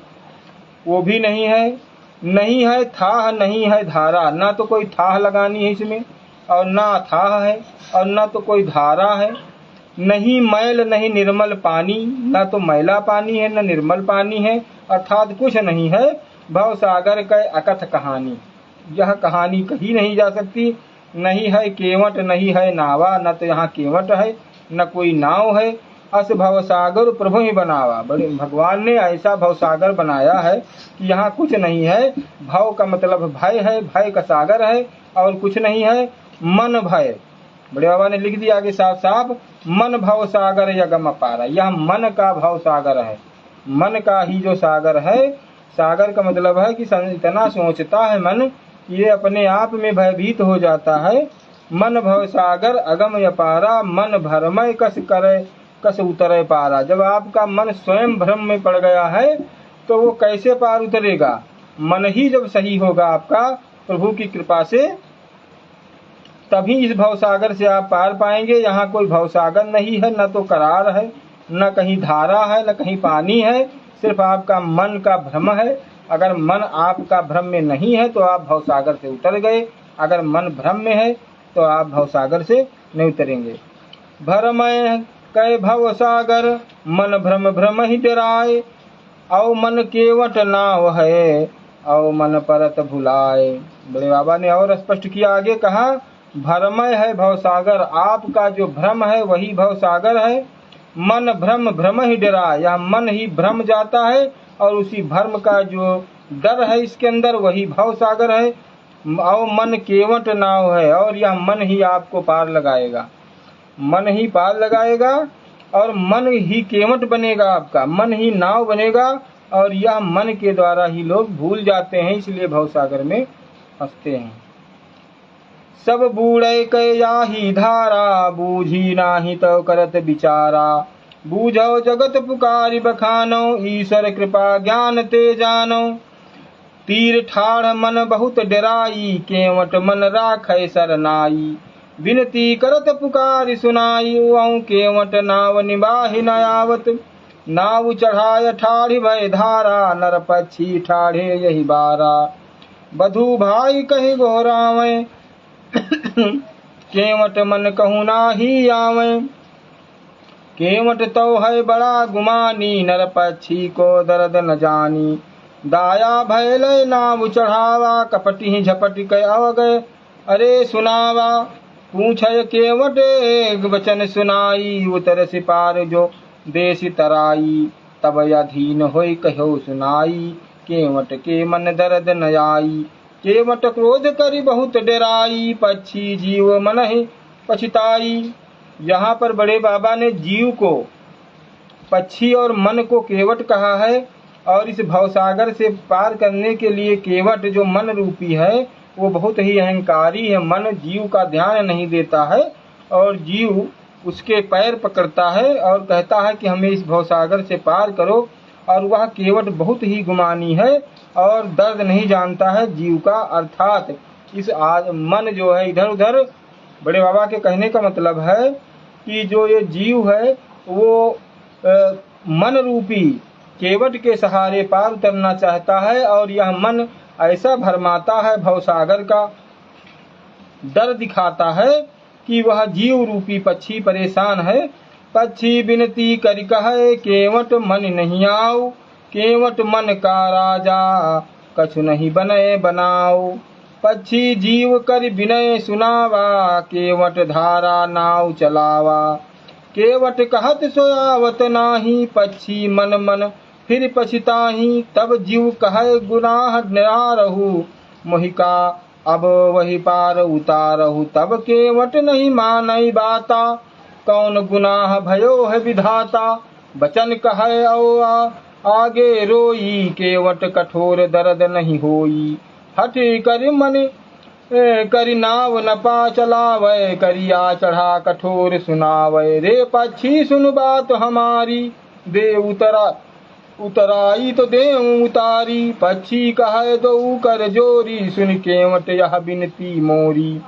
Speaker 1: वो भी नहीं है। नहीं है थाह नहीं है धारा, ना तो कोई थाह लगानी है इसमें और ना थाह है और ना तो कोई धारा है। नहीं मैल नहीं निर्मल पानी, ना तो मैला पानी है ना निर्मल पानी है, अर्थात कुछ नहीं है। भव सागर का अकथ कहानी, यह कहानी कही नहीं जा सकती। नहीं है केवट नहीं है नावा, न तो यहाँ केवट है न कोई नाव है। अस भवसागर प्रभु ही बनावा, बड़े भगवान ने ऐसा भवसागर बनाया है कि यहाँ कुछ नहीं है। भव का मतलब भय है, भय का सागर है और कुछ नहीं है। मन भय, बड़े बाबा ने लिख दिया आगे साफ साफ, मन भव सागर यगम अपारा, यह मन का भव सागर है, मन का ही जो सागर है। सागर का मतलब है कि इतना सोचता है मन, ये अपने आप में भयभीत हो जाता है। मन भव सागर अगम अपारा, मन भरमय कस करे कस उतरे पारा। जब आपका मन स्वयं भ्रम में पड़ गया है तो वो कैसे पार उतरेगा। मन ही जब सही होगा आपका प्रभु की कृपा से, तभी इस भवसागर से आप पार पाएंगे। यहाँ कोई भवसागर नहीं है, न तो करार है, न कहीं धारा है, न कहीं पानी है, सिर्फ आपका मन का भ्रम है। अगर मन आपका भ्रम में नहीं है तो आप भवसागर से उतर गए, अगर मन भ्रम में है तो आप भवसागर से नहीं उतरेंगे। भरमय कै भवसागर मन भ्रम भ्रम ही डराए, औ मन केवट नाव है औ मन परत भुलाए। बड़े बाबा ने और स्पष्ट किया, आगे कहा भरमय है भवसागर, आपका जो भ्रम है वही भवसागर है। मन भ्रम भ्रम ही डरा, यह मन ही भ्रम जाता है और उसी भ्रम का जो डर है इसके अंदर वही भव सागर है। और मन केवट नाव है, और यह मन ही आपको पार लगाएगा, मन ही पार लगाएगा और मन ही केवट बनेगा, आपका मन ही नाव बनेगा। और यह मन के द्वारा ही लोग भूल जाते हैं, इसलिए भव सागर में फंसते हैं। सब बूढ़े कै याही धारा, बूझी नाही तो करत विचारा, बूझो जगत पुकारी बखानो, ईश्वर कृपा ज्ञान ते जानो। तीर ठाढ़ मन बहुत डराई, केवट मन राखै सरनाई, विनती करत पुकारी सुनाई, वहु केवट नाव निबाहि न आवत। नाव चढ़ाय ठाढ़ि भय धारा, नर पक्षी ठाढ़े यही बारा, बधु भाई कहि गोरावै, केवट मन कहूँ नाही आवे। केवट तो है बड़ा गुमानी, नर पक्षी को दर्द न जानी, दाया भैल नाव चढ़ावा, कपटी ही झपटी के अवगए अरे सुनावा। पूछय केवट एक वचन सुनाई, उतर सिपार जो देश तराई, तब अधीन होई कहो सुनाई, केवट के मन दर्द न आई। केवट क्रोध करी बहुत डराई, पक्षी जीव मन ही पछताई। यहाँ पर बड़े बाबा ने जीव को, पक्षी और मन को केवट कहा है, और इस भवसागर से पार करने के लिए केवट जो मन रूपी है वो बहुत ही अहंकारी है। मन जीव का ध्यान नहीं देता है और जीव उसके पैर पकड़ता है और कहता है कि हमें इस भवसागर से पार करो, और वह केवट बहुत ही गुमानी है और दर्द नहीं जानता है जीव का। अर्थात इस मन जो है इधर उधर, बड़े बाबा के कहने का मतलब है कि जो ये जीव है वो मन रूपी केवट के सहारे पार उतरना चाहता है, और यह मन ऐसा भरमाता है, भवसागर का डर दिखाता है कि वह जीव रूपी पक्षी परेशान है। पक्षी बिनती करि कहे केवट मन नहीं आओ, केवट मन का राजा कछु नहीं बने बनाओ। पक्षी जीव कर विनय सुनावा, केवट धारा नाव चलावा। केवट कहत सोयावत नाही, पक्षी मन मन फिर पछताही। तब जीव कहे गुनाह निरारहु, मोहिका अब वही पार उतारहु। तब केवट नहीं मानई बाता, कौन गुनाह भयो है विधाता। बचन कहे औ आगे रोई, केवट कठोर दर्द नहीं होई। हठ कर मन करि नाव न पा चलावे, करिया चढ़ा कठोर सुनावे। रे पक्षी सुन बात हमारी, दे उतराई तो दे उतारी। पक्षी कहे दो कर जोरी, सुन केवट यह बिनती मोरी।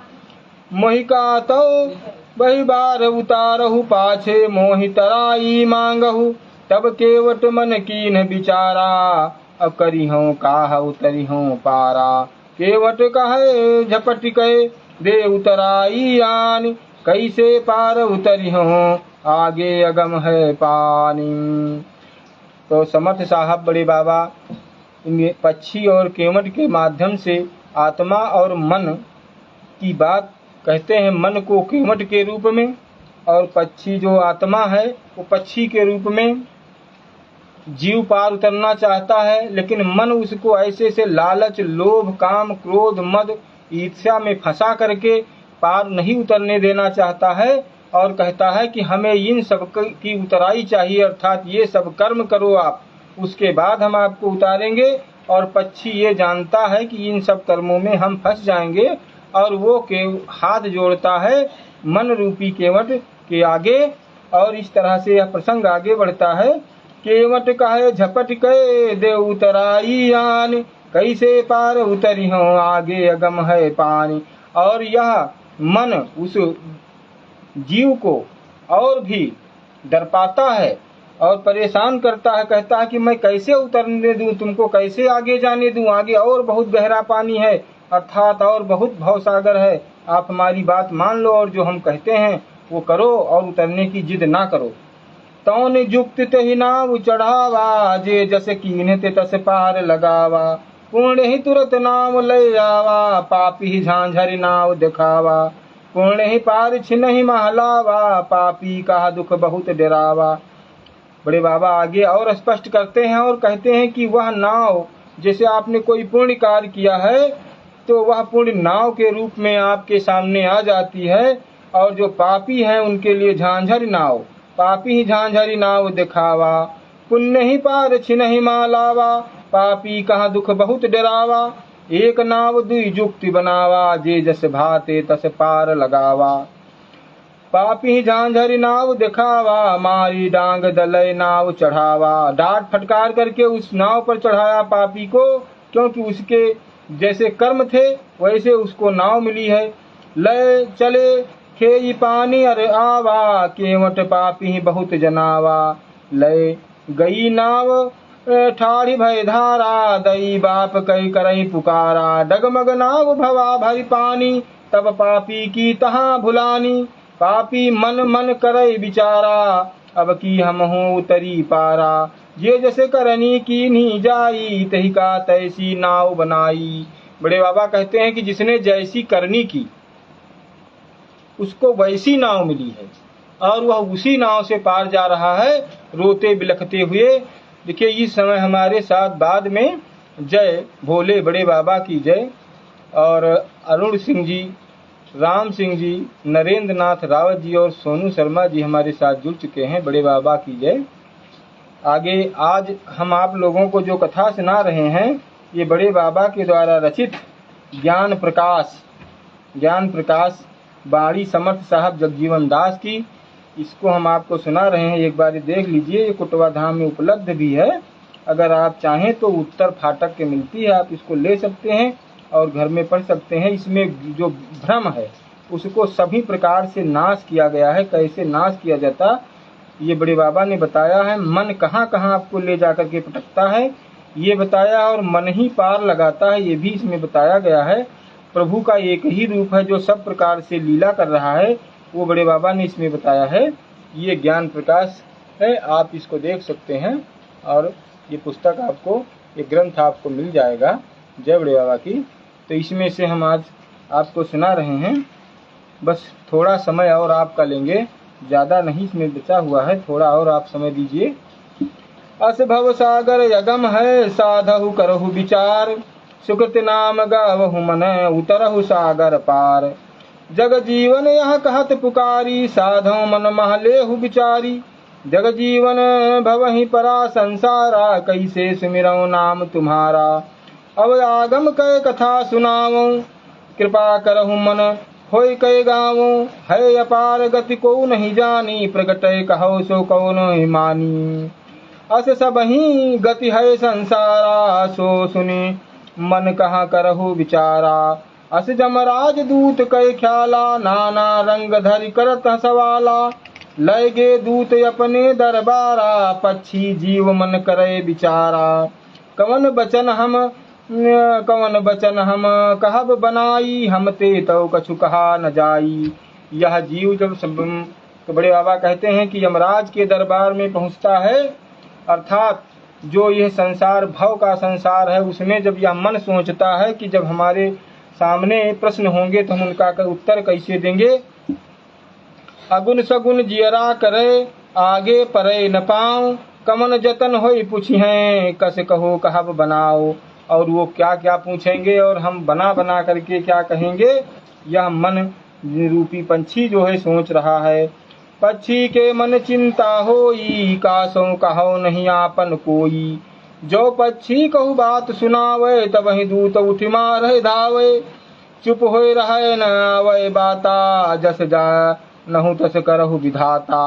Speaker 1: मोहिका तो बही बार उतारहु, पाछे मोहि तराई मांगहु। तब केवट मन कीन बिचारा, अब करी हूँ काह उतरी हूँ पारा। केवट कहे झपट कहे दे उतराई आन, कैसे पार उतरी हूँ आगे अगम है पानी। तो समर्थ साहब बड़े बाबा पक्षी और केवट के माध्यम से आत्मा और मन की बात कहते हैं। मन को केवट के रूप में और पक्षी जो आत्मा है वो पक्षी के रूप में। जीव पार उतरना चाहता है, लेकिन मन उसको ऐसे से लालच, लोभ, काम, क्रोध, मद, ईर्ष्या में फंसा करके पार नहीं उतरने देना चाहता है और कहता है कि हमें इन सब की उतराई चाहिए, अर्थात ये सब कर्म करो आप, उसके बाद हम आपको उतारेंगे। और पक्षी ये जानता है कि इन सब कर्मों में हम फंस जाएंगे और वो के हाथ जोड़ता है मन रूपी केवट के आगे। और इस तरह से यह प्रसंग आगे बढ़ता है। केवट कहे झपट कहे दे उतराई आन, कैसे पार उतरी हो आगे अगम है पानी। और यह मन उस जीव को और भी डरपाता है और परेशान करता है, कहता है कि मैं कैसे उतरने दूं तुमको, कैसे आगे जाने दूं, आगे और बहुत गहरा पानी है, अर्थात और बहुत भवसागर है। आप हमारी बात मान लो और जो हम कहते हैं वो करो और उतरने की जिद ना करो। तौन जुक्त तहि नाव चढ़ावा, जे जस कीन्ह ते तस पार लगावा। पुण्य ही तुरत नाव ले आवा, पापी ही झांझर नाव दिखावा। पुण्य ही पार छिनहि महलावा, पापी का दुख बहुत डरावा। बड़े बाबा आगे और स्पष्ट करते हैं और कहते हैं कि वह नाव, जैसे आपने कोई पुण्य कार्य किया है तो वह पुण्य नाव के रूप में आपके सामने आ जाती है, और जो पापी हैं उनके लिए झांझर नाव, पापी ही झांझरी नाव दिखावा। पुण्य ही पार छिनहि मालावा, पापी कहा दुख बहुत डरावा। एक नाव दुई जुक्ति बनावा, जे जस भाते तस पार लगावा। पापी झांझरी नाव दिखावा, मारी डांग दलय नाव चढ़ावा। डांट फटकार करके उस नाव पर चढ़ाया पापी को, क्योंकि उसके जैसे कर्म थे वैसे उसको नाव मिली है। लय चले खेई पानी अरे आवा, केवट पापी बहुत जनावा। लय गई नाव ठाढ़ी भय धारा, दई बाप कई करई पुकारा। डगमग नाव भवा भरी पानी, तब पापी की तहाँ भुलानी। पापी मन मन करई बिचारा, अब की हम हो उतरी पारा। ये जैसे करनी की नहीं जाई, तही का तैसी नाव बनाई। बड़े बाबा कहते हैं कि जिसने जैसी करनी की उसको वैसी नाव मिली है और वह उसी नाव से पार जा रहा है रोते बिलखते हुए। देखिए इस समय हमारे साथ बाद में जय भोले बड़े बाबा की जय, और अरुण सिंह जी, राम सिंह जी, नरेंद्र नाथ रावत जी और सोनू शर्मा जी हमारे साथ जुड़ चुके हैं। बड़े बाबा की जय। आगे आज हम आप लोगों को जो कथा सुना रहे हैं ये बड़े बाबा के द्वारा रचित ज्ञान प्रकाश बाड़ी समर्थ साहब जगजीवन दास की। इसको हम आपको सुना रहे हैं, एक बार देख लीजिए। ये कुटवा धाम में उपलब्ध भी है, अगर आप चाहें तो उत्तर फाटक के मिलती है, आप इसको ले सकते हैं और घर में पढ़ सकते हैं। इसमें जो भ्रम है उसको सभी प्रकार से नाश किया गया है। कैसे नाश किया जाता ये बड़े बाबा ने बताया है। मन कहाँ कहाँ आपको ले जाकर के पटकता है ये बताया, और मन ही पार लगाता है ये भी इसमें बताया गया है। प्रभु का एक ही रूप है जो सब प्रकार से लीला कर रहा है, वो बड़े बाबा ने इसमें बताया है। ये ज्ञान प्रकाश है, आप इसको देख सकते हैं और ये पुस्तक आपको, ये ग्रंथ आपको मिल जाएगा। जय बड़े बाबा की। तो इसमें से हम आज आपको सुना रहे हैं। बस थोड़ा समय और आपका लेंगे, ज़्यादा नहीं इसमें बचा हुआ है, थोड़ा और आप समय दीजिए। अस भव सागर यगम है, साधहु करहु विचार, सुकृत नाम गावहु मन, उतरहु सागर पार। जग जीवन यह कहत पुकारी, साधो मन मह लेहु विचारी। जग जीवन भवहि परा संसारा, कैसे सुमिरौ नाम तुम्हारा। अब आगम कै कथा सुनावो, कृपा करहु मन होय कै गावो। है अपार गति को नहीं जानी, प्रगटय कहो सो कौन मानी। अस सबही गति है संसारा, सो सुनी मन कहाँ करहु विचारा। अस जमराज दूत कै ख्याला, नाना रंग धरि करत सवाला। लय गे दूत अपने दरबारा, पक्षी जीव मन करे विचारा। कवन बचन हम कहब बनाई, हम ते तो कछु कहा न जाई। यह जीव जब तो बड़े बाबा कहते हैं कि यमराज के दरबार में पहुंचता है, अर्थात जो यह संसार भव का संसार है उसमें जब यह मन सोचता है कि जब हमारे सामने प्रश्न होंगे तो हम उनका उत्तर कैसे देंगे। अगुन सगुन जियरा करे, आगे परे न पाऊं। कमन जतन होई पूछें, कस कहो कहब बनाओ। और वो क्या क्या पूछेंगे और हम बना बना करके क्या कहेंगे, यह मन रूपी पंछी जो है सोच रहा है। पक्षी के मन चिंता होई, कासों कहो नहीं आपन कोई। जो पक्षी कहू बात सुनावे, तब ही दूत उठ मारे धावे। चुप होए रहे न आवे बाता, जस जा नहु तस करहु विधाता।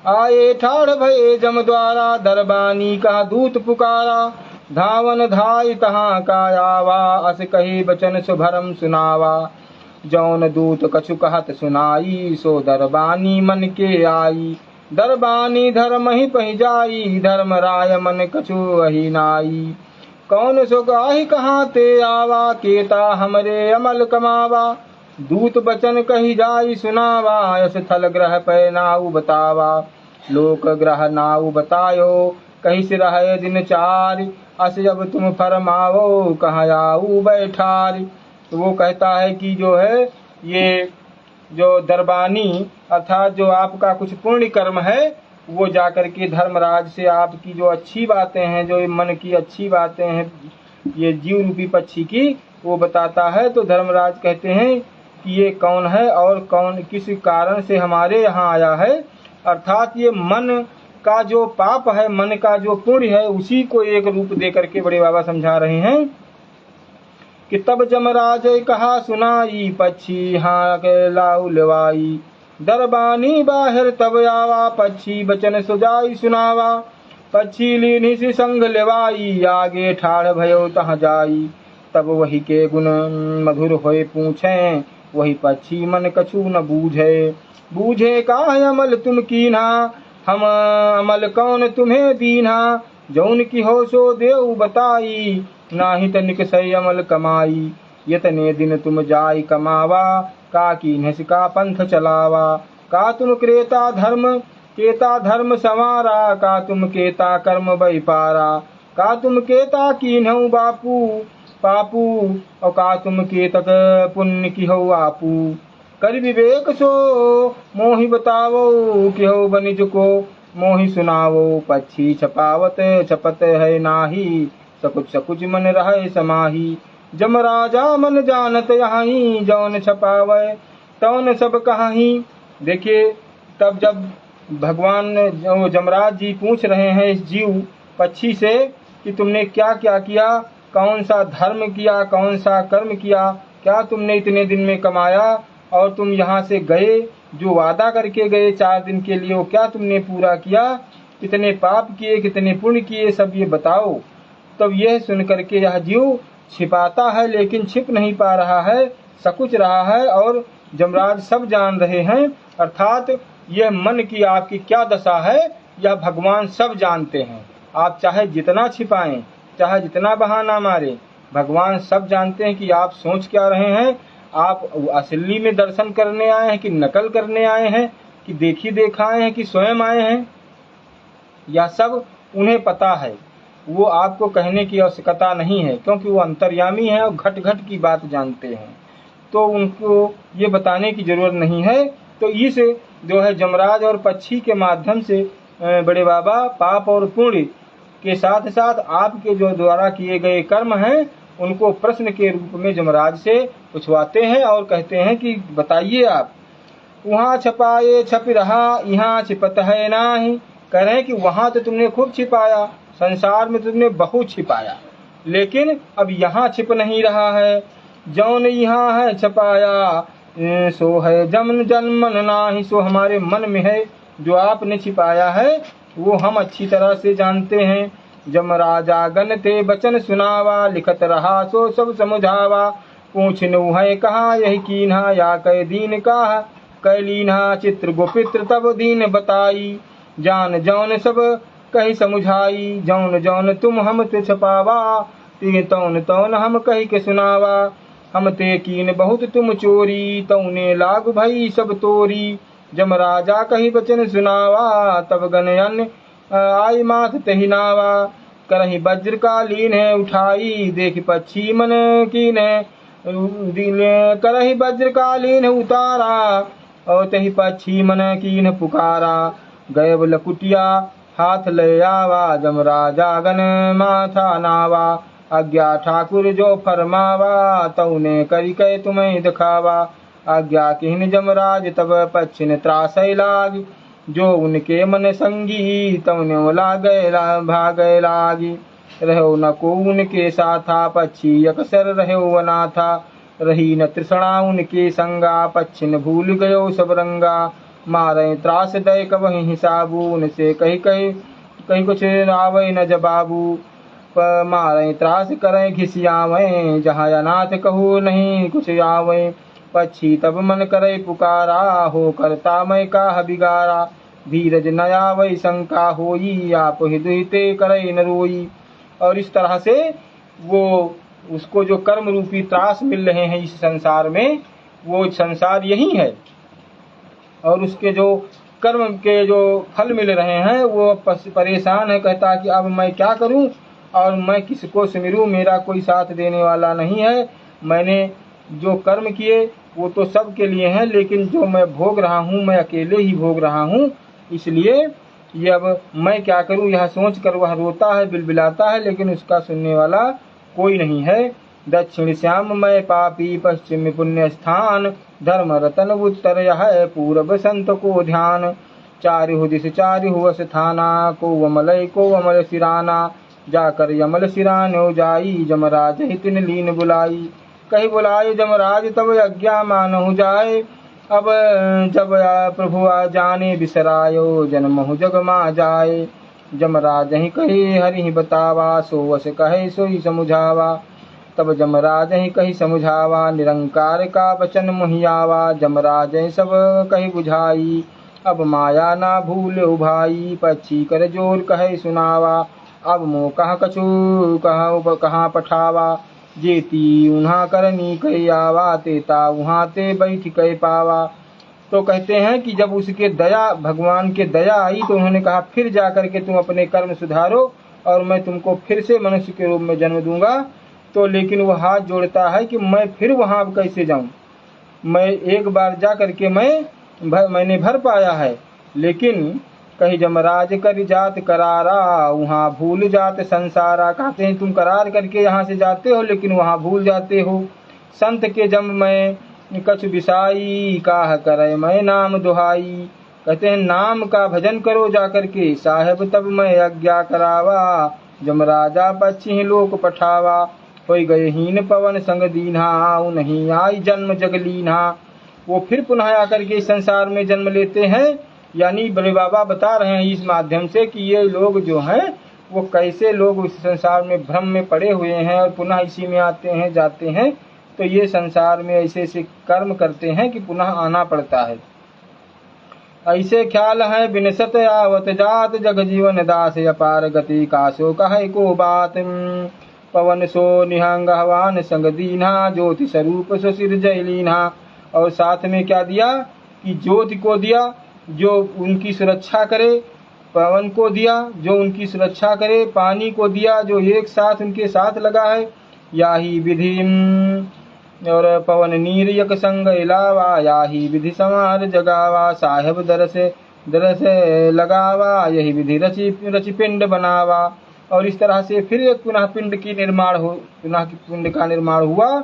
Speaker 1: आए ठाड़ भये जम द्वारा, दरबानी का दूत पुकारा। धावन धाई तहाँ का आवा, अस कही बचन सुभरम सुनावा। जौन दूत कछु कहत सुनाई, सो दरबानी मन के आई। दरबानी धर्म ही पहि जाई, धर्म राय मन कछु वही नाई। कौन सो गाही कहाँ ते आवा, केता हमरे अमल कमावा। दूत बचन कही जाई सुनावा, यस थल ग्रह पै नाउ बतावा। लोक ग्रह नाउ बतायो, कहीं से रहे दिन चार। अस जब तुम फरमावो, कहाँ आऊ बैठारी। तो वो कहता है कि जो है ये जो दरबानी अर्थात जो आपका कुछ पुण्य कर्म है, वो जाकर के धर्मराज से आपकी जो अच्छी बातें हैं, जो मन की अच्छी बातें हैं ये जीव रूपी पक्षी की, वो बताता है। तो धर्मराज कहते हैं कि ये कौन है और कौन किस कारण से हमारे यहाँ आया है। अर्थात ये मन का जो पाप है, मन का जो पुण्य है, उसी को एक रूप दे करके बड़े बाबा समझा रहे हैं कि तब जमराज कहा सुनाई, पक्षी हाँ के लाऊ लवाई। दरबानी बाहर तब आवा, पक्षी बचन सुजाई सुनावा। पक्षी लीनी सी संग लेवाई, आगे ठाड़ भयो तहाँ जाई। तब वही के गुण मधुर होए पूछे, वही पक्षी मन कछु न बूझे। बूझे का अमल तुम कीन्हा, हम अमल कौन तुम्हें दीन्हा। जौन की हो सो देव बताई, नाही तनिक सही अमल कमाई। यतने दिन तुम जाई कमावा, का कीन्ह का पंथ चलावा। का तुम क्रेता धर्म संवारा, का तुम केता कर्म बैपारा। का तुम केता कीन्हु बापू पापू, और का तुम केतक पुण्य की हो आपू। कर विवेक सो मोहि बतावो, कि हो बनिज को मोहि सुनावो। पक्षी छपावत छपत है नाही, सकुच मन रहे समाही। जम राजा मन जानत यहीं, जौन छपावे तौन सब कहाही। देखिए तब जब भगवान जमराज जी पूछ रहे हैं इस जीव पक्षी से कि तुमने क्या क्या किया, कौन सा धर्म किया, कौन सा कर्म किया, क्या तुमने इतने दिन में कमाया, और तुम यहाँ से गए, जो वादा करके गए 4 दिन के लिए वो क्या तुमने पूरा किया, कितने पाप किए, कितने पुण्य किए, सब ये बताओ। तब यह सुन करके यह जीव छिपाता है लेकिन छिप नहीं पा रहा है, सकुच रहा है, और जमराज सब जान रहे हैं। अर्थात यह मन की आपकी क्या दशा है यह भगवान सब जानते हैं। आप चाहे जितना छिपाएं, चाहे जितना बहाना मारें, भगवान सब जानते हैं कि आप सोच क्या रहे हैं। आप असली में दर्शन करने आए हैं कि नकल करने आए हैं, कि देखी देखाए हैं कि स्वयं आए हैं, यह सब उन्हें पता है। वो आपको कहने की आवश्यकता नहीं है, क्योंकि वो अंतर्यामी है और घट घट की बात जानते हैं, तो उनको ये बताने की जरूरत नहीं है। तो इस जो है जमराज और पक्षी के माध्यम से बड़े बाबा पाप और पुण्य के साथ साथ आपके जो द्वारा किए गए कर्म हैं उनको प्रश्न के रूप में जमराज से पूछवाते हैं और कहते हैं कि बताइए आप। वहाँ छपाए छप रहा, यहाँ छिपत है नाही। कह रहे हैं कि वहाँ तो तुमने खूब छिपाया, संसार में तुमने बहुत छिपाया, लेकिन अब यहाँ छिप नहीं रहा है। जौन यहाँ है छपाया सो है जमन जन्मन नाही। सो हमारे मन में है, जो आपने छिपाया है वो हम अच्छी तरह से जानते हैं। जमराजा गण ते बचन सुनावा, लिखत रहा सो सब समझावा। पूछ नु है कहा यही कीन्हा, या कै दीन कहा कैलीन्हा। चित्र गोपित्र तब दीन बताई, जान जौन सब कही समुझाई। जौन जौन तुम हम ते छपावा, ते तौन तौन हम कही के सुनावा। हम ते कीन बहुत तुम चोरी, तौने लाग भई सब तोरी। जमराजा कही बचन सुनावा, तब गणयन आई माथ तही नावा। करही वज्र कालीन है उठाई, देख पक्षी मन कीन करही वज्र कालीन उतारा। और तही पक्षी मन कीन पुकारा। गयब लकुटिया हाथ ले आवा, जमराजा गण माथा नावा। आज्ञा ठाकुर जो फरमावा, तौने करी कै तुम्हें दिखावा। आज्ञा किन जमराज तब पक्षिन त्रासै लाग, जो उनके मन संगी तौने लागै भागै लागी। रहो न को उनके साथा, पक्षी अक्सर रहो अनाथा। रही न तृष्णा उनके संगा, पक्षिन भूल गयो सब रंगा। मारे त्रास दय कबहि हिसाबू, उनसे कही कही कहीं कुछ आवे न जवाबू। मारे त्रास करें घिसियावें, जहाँ अनाथ कहू नहीं कुछ आवे। पक्षी तब मन करे पुकारा, हो करता मैं काह बिगारा। धीरज न आवे शंका होई, आप हृदय करे न रोई। और इस तरह से वो उसको जो कर्म रूपी त्रास मिल रहे हैं इस संसार में, वो संसार यही है, और उसके जो कर्म के जो फल मिल रहे हैं वो परेशान है। कहता कि अब मैं क्या करूं और मैं किसको सुमिरूं, मेरा कोई साथ देने वाला नहीं है। मैंने जो कर्म किए वो तो सब के लिए हैं, लेकिन जो मैं भोग रहा हूं मैं अकेले ही भोग रहा हूं। इसलिए ये अब मैं क्या करूं, यह सोच कर वह रोता है, बिलबिलाता है, लेकिन उसका सुनने वाला कोई नहीं है। दक्षिण श्याम मैं पापी, पश्चिम पुण्य स्थान। धर्म रतन उत्तर यह पूरब संत को ध्यान। चारिहु दिश चारिहु अस्थाना, को अमलय को अमल सिराना। जाकर यमल सिरानो जाई, जमराज हितिन लीन बुलाई। कही बुलाए जमराज तब आज्ञा मानहु जाए। अब जब प्रभु आ जाने बिसरायो, जन्महु जग मा जाए। जमराज ही कही हरि बतावा, सो वस कहे सोई समुझावा। तब जमराज ही कही समुझावा, निरंकार का वचन मुहियावा। जमराज सब कही बुझाई, अब माया ना भूल भाई। पक्षी कर जोर कहे सुनावा, अब मो कहाँ कछु कहाँ पठावा। जेती उन्हा करनी कही आवा, तेता उहाँ ते बैठ कह पावा। तो कहते हैं कि जब उसके दया, भगवान के दया आई, तो उन्होंने कहा फिर जाकर के तुम अपने कर्म सुधारो और मैं तुमको फिर से मनुष्य के रूप में जन्म दूंगा। तो लेकिन वो हाथ जोड़ता है कि मैं फिर वहाँ कैसे जाऊँ, मैं एक बार जा करके मैंने भर पाया है। लेकिन कही जमराज कर जात करारा, वहाँ भूल जात संसारा। कहते हैं तुम करार करके यहाँ से जाते हो, लेकिन वहाँ भूल जाते हो। संत के जम मैं कछु बिसाई, काह करे मैं नाम दुहाई। कहते हैं नाम का भजन करो जाकर के, साहेब तब मैं आज्ञा करावा। जमराजा पक्षी लोक पठावा। कोई गए हीन पवन संग दीन्हा, नहीं आई जन्म जग लीन्हा। वो फिर पुनः आकर के इस संसार में जन्म लेते हैं। यानी बड़े बाबा बता रहे हैं इस माध्यम से कि ये लोग जो हैं वो कैसे लोग इस संसार में भ्रम में पड़े हुए हैं और पुनः इसी में आते हैं जाते हैं। तो ये संसार में ऐसे ऐसे कर्म करते हैं कि पुनः आना पड़ता है। ऐसे ख्याल है बिनसत आवत जात, जग जीवन दास अपार गति कासो कहे को बात। पवन सो निहंग हवान संग दीन्हा, ज्योति स्वरूप सो सिर जय लीन्हा। और साथ में क्या दिया कि ज्योति को दिया जो उनकी सुरक्षा करे, पवन को दिया जो उनकी सुरक्षा करे, पानी को दिया जो एक साथ उनके साथ लगा है। याही विधि और पवन नीर यक संग इलावा, याही विधि समार जगावा। साहेब दरस दरस लगावा, यही विधि रचि रचि पिंड बनावा। और इस तरह से फिर एक पुनः पिंड का निर्माण हुआ।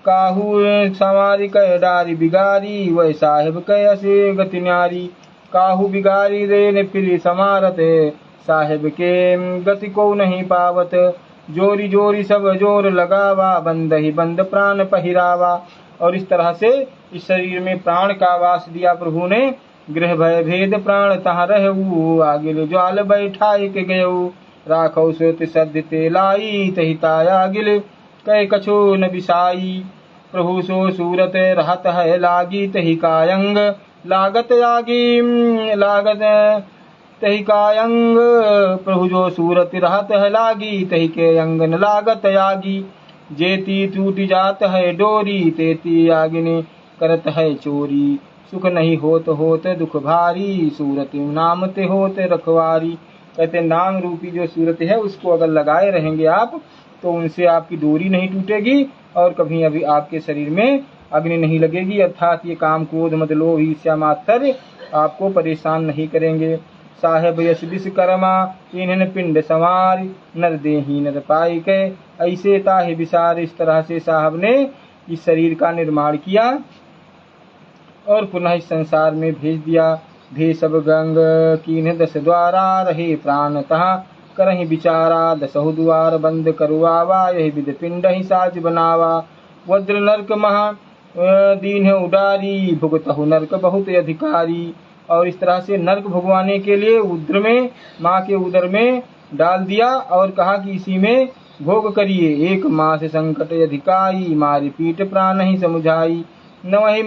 Speaker 1: काहू सवारी कह डारी बिगारी, वह साहेब कह असे गति न्यारी। काहू बिगारी रे ने फिर समारत, साहेब के गति को नहीं पावत। जोरी जोरी सब जोर लगावा, बंद ही बंद प्राण पहिरावा। और इस तरह से इस शरीर में प्राण का वास दिया प्रभु ने। गृह भय भेद प्राण तहाँ रहू, आगिल ज्वाल बैठाई के गयऊ। राखौ सोत सद्य ते लाई, तही ताया गिल कह कछो न बिसाई। प्रभु सो सूरत रहत है लागी, तही कायंग लागत आगी लागत तही कायंग। प्रभु जो सूरत रहत है लागी, तही के अंग न लागत आगी। जेती टूट जात है डोरी, तेती आगिनी करत है चोरी। सुख नहीं होत होत दुख भारी, सूरत नाम ते होत रखवारी। कहते नाम रूपी जो सूरत है उसको अगर लगाए रहेंगे आप तो उनसे आपकी डोरी नहीं टूटेगी और कभी अभी आपके शरीर में अग्नि नहीं लगेगी। अर्थात ये काम क्रोध मद लोभ ईर्ष्या मात्सर्य आपको परेशान नहीं करेंगे। साहेब यश विश्वकर्मा, इन्हन पिंड संवार, नर देही नर पाई के। ऐसे ताहे विसार, इस तरह से साहब ने इस शरीर का निर्माण किया और पुनः इस संसार में भेज दिया। भे सब गंग कीन्ह दस द्वारा, रहे प्राण तहाँ करहि बिचारा। दसहु द्वार बंद करवावा, यही विध पिंड ही साज बनावा। वज्र नरक महा दीन उडारी, भुगतहु नरक बहुत अधिकारी। और इस तरह से नरक भुगवाने के लिए उद्र में माँ के उदर में डाल दिया और कहा कि इसी में भोग करिए। एक मास संकट अधिकाई, मारी पीठ प्राण ही समुझाई। नवे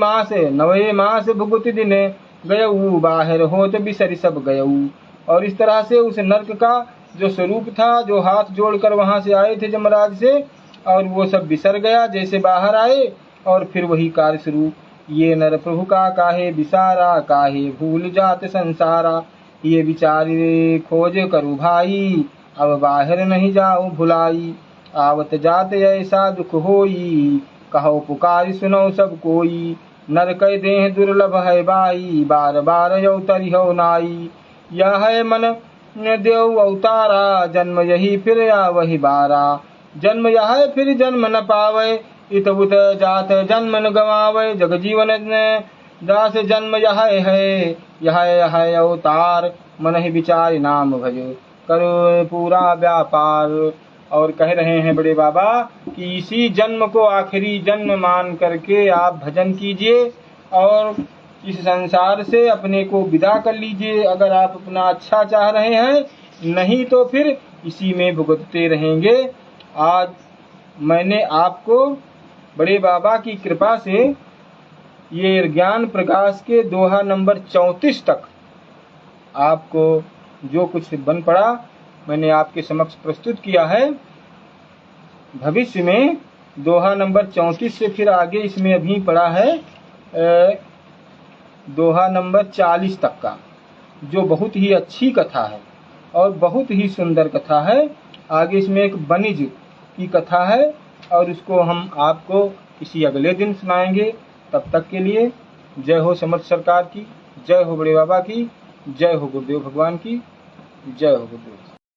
Speaker 1: मास भुगत दिन गयऊ, बाहर होत बिसरि सब गयऊ। और इस तरह से उस नरक का जो स्वरूप था, जो हाथ जोड़कर वहां से आए थे यमराज से, और वो सब बिसर गया जैसे बाहर आए। और फिर वही कार्य शुरू। ये नर प्रभु का काहे बिसारा, काहे भूल जात संसारा। ये विचारे खोज करु भाई, अब बाहर नहीं जाऊं भुलाई। आवत जात ऐसा दुख होई, कहो पुकार सुनो सब कोई। नर कह देह दुर्लभ है बाई, बार बार अवतरी हो नाई। यह है मन देव अवतारा, जन्म यही फिर या वही बारा। जन्म यह फिर जन्म न पावे, इत उत जात जन्म न गवावे। जग जीवन दास जन्म यह है, यह अवतार। मन ही विचार नाम भज, करो पूरा व्यापार। और कह रहे हैं बड़े बाबा कि इसी जन्म को आखिरी जन्म मान करके आप भजन कीजिए और इस संसार से अपने को विदा कर लीजिए। अगर आप अपना अच्छा चाह रहे हैं, नहीं तो फिर इसी में भुगतते रहेंगे। आज मैंने आपको बड़े बाबा की कृपा से ये ज्ञान प्रकाश के दोहा नंबर 34 तक आपको जो कुछ बन पड़ा मैंने आपके समक्ष प्रस्तुत किया है। भविष्य में दोहा नंबर 34 से फिर आगे इसमें अभी पड़ा है दोहा नंबर 40 तक का, जो बहुत ही अच्छी कथा है और बहुत ही सुंदर कथा है। आगे इसमें एक वणिज की कथा है और उसको हम आपको किसी अगले दिन सुनाएंगे। तब तक के लिए जय हो समर्थ सरकार की, जय हो बड़े बाबा की, जय हो गुरुदेव भगवान की, जय हो गुरुदेव।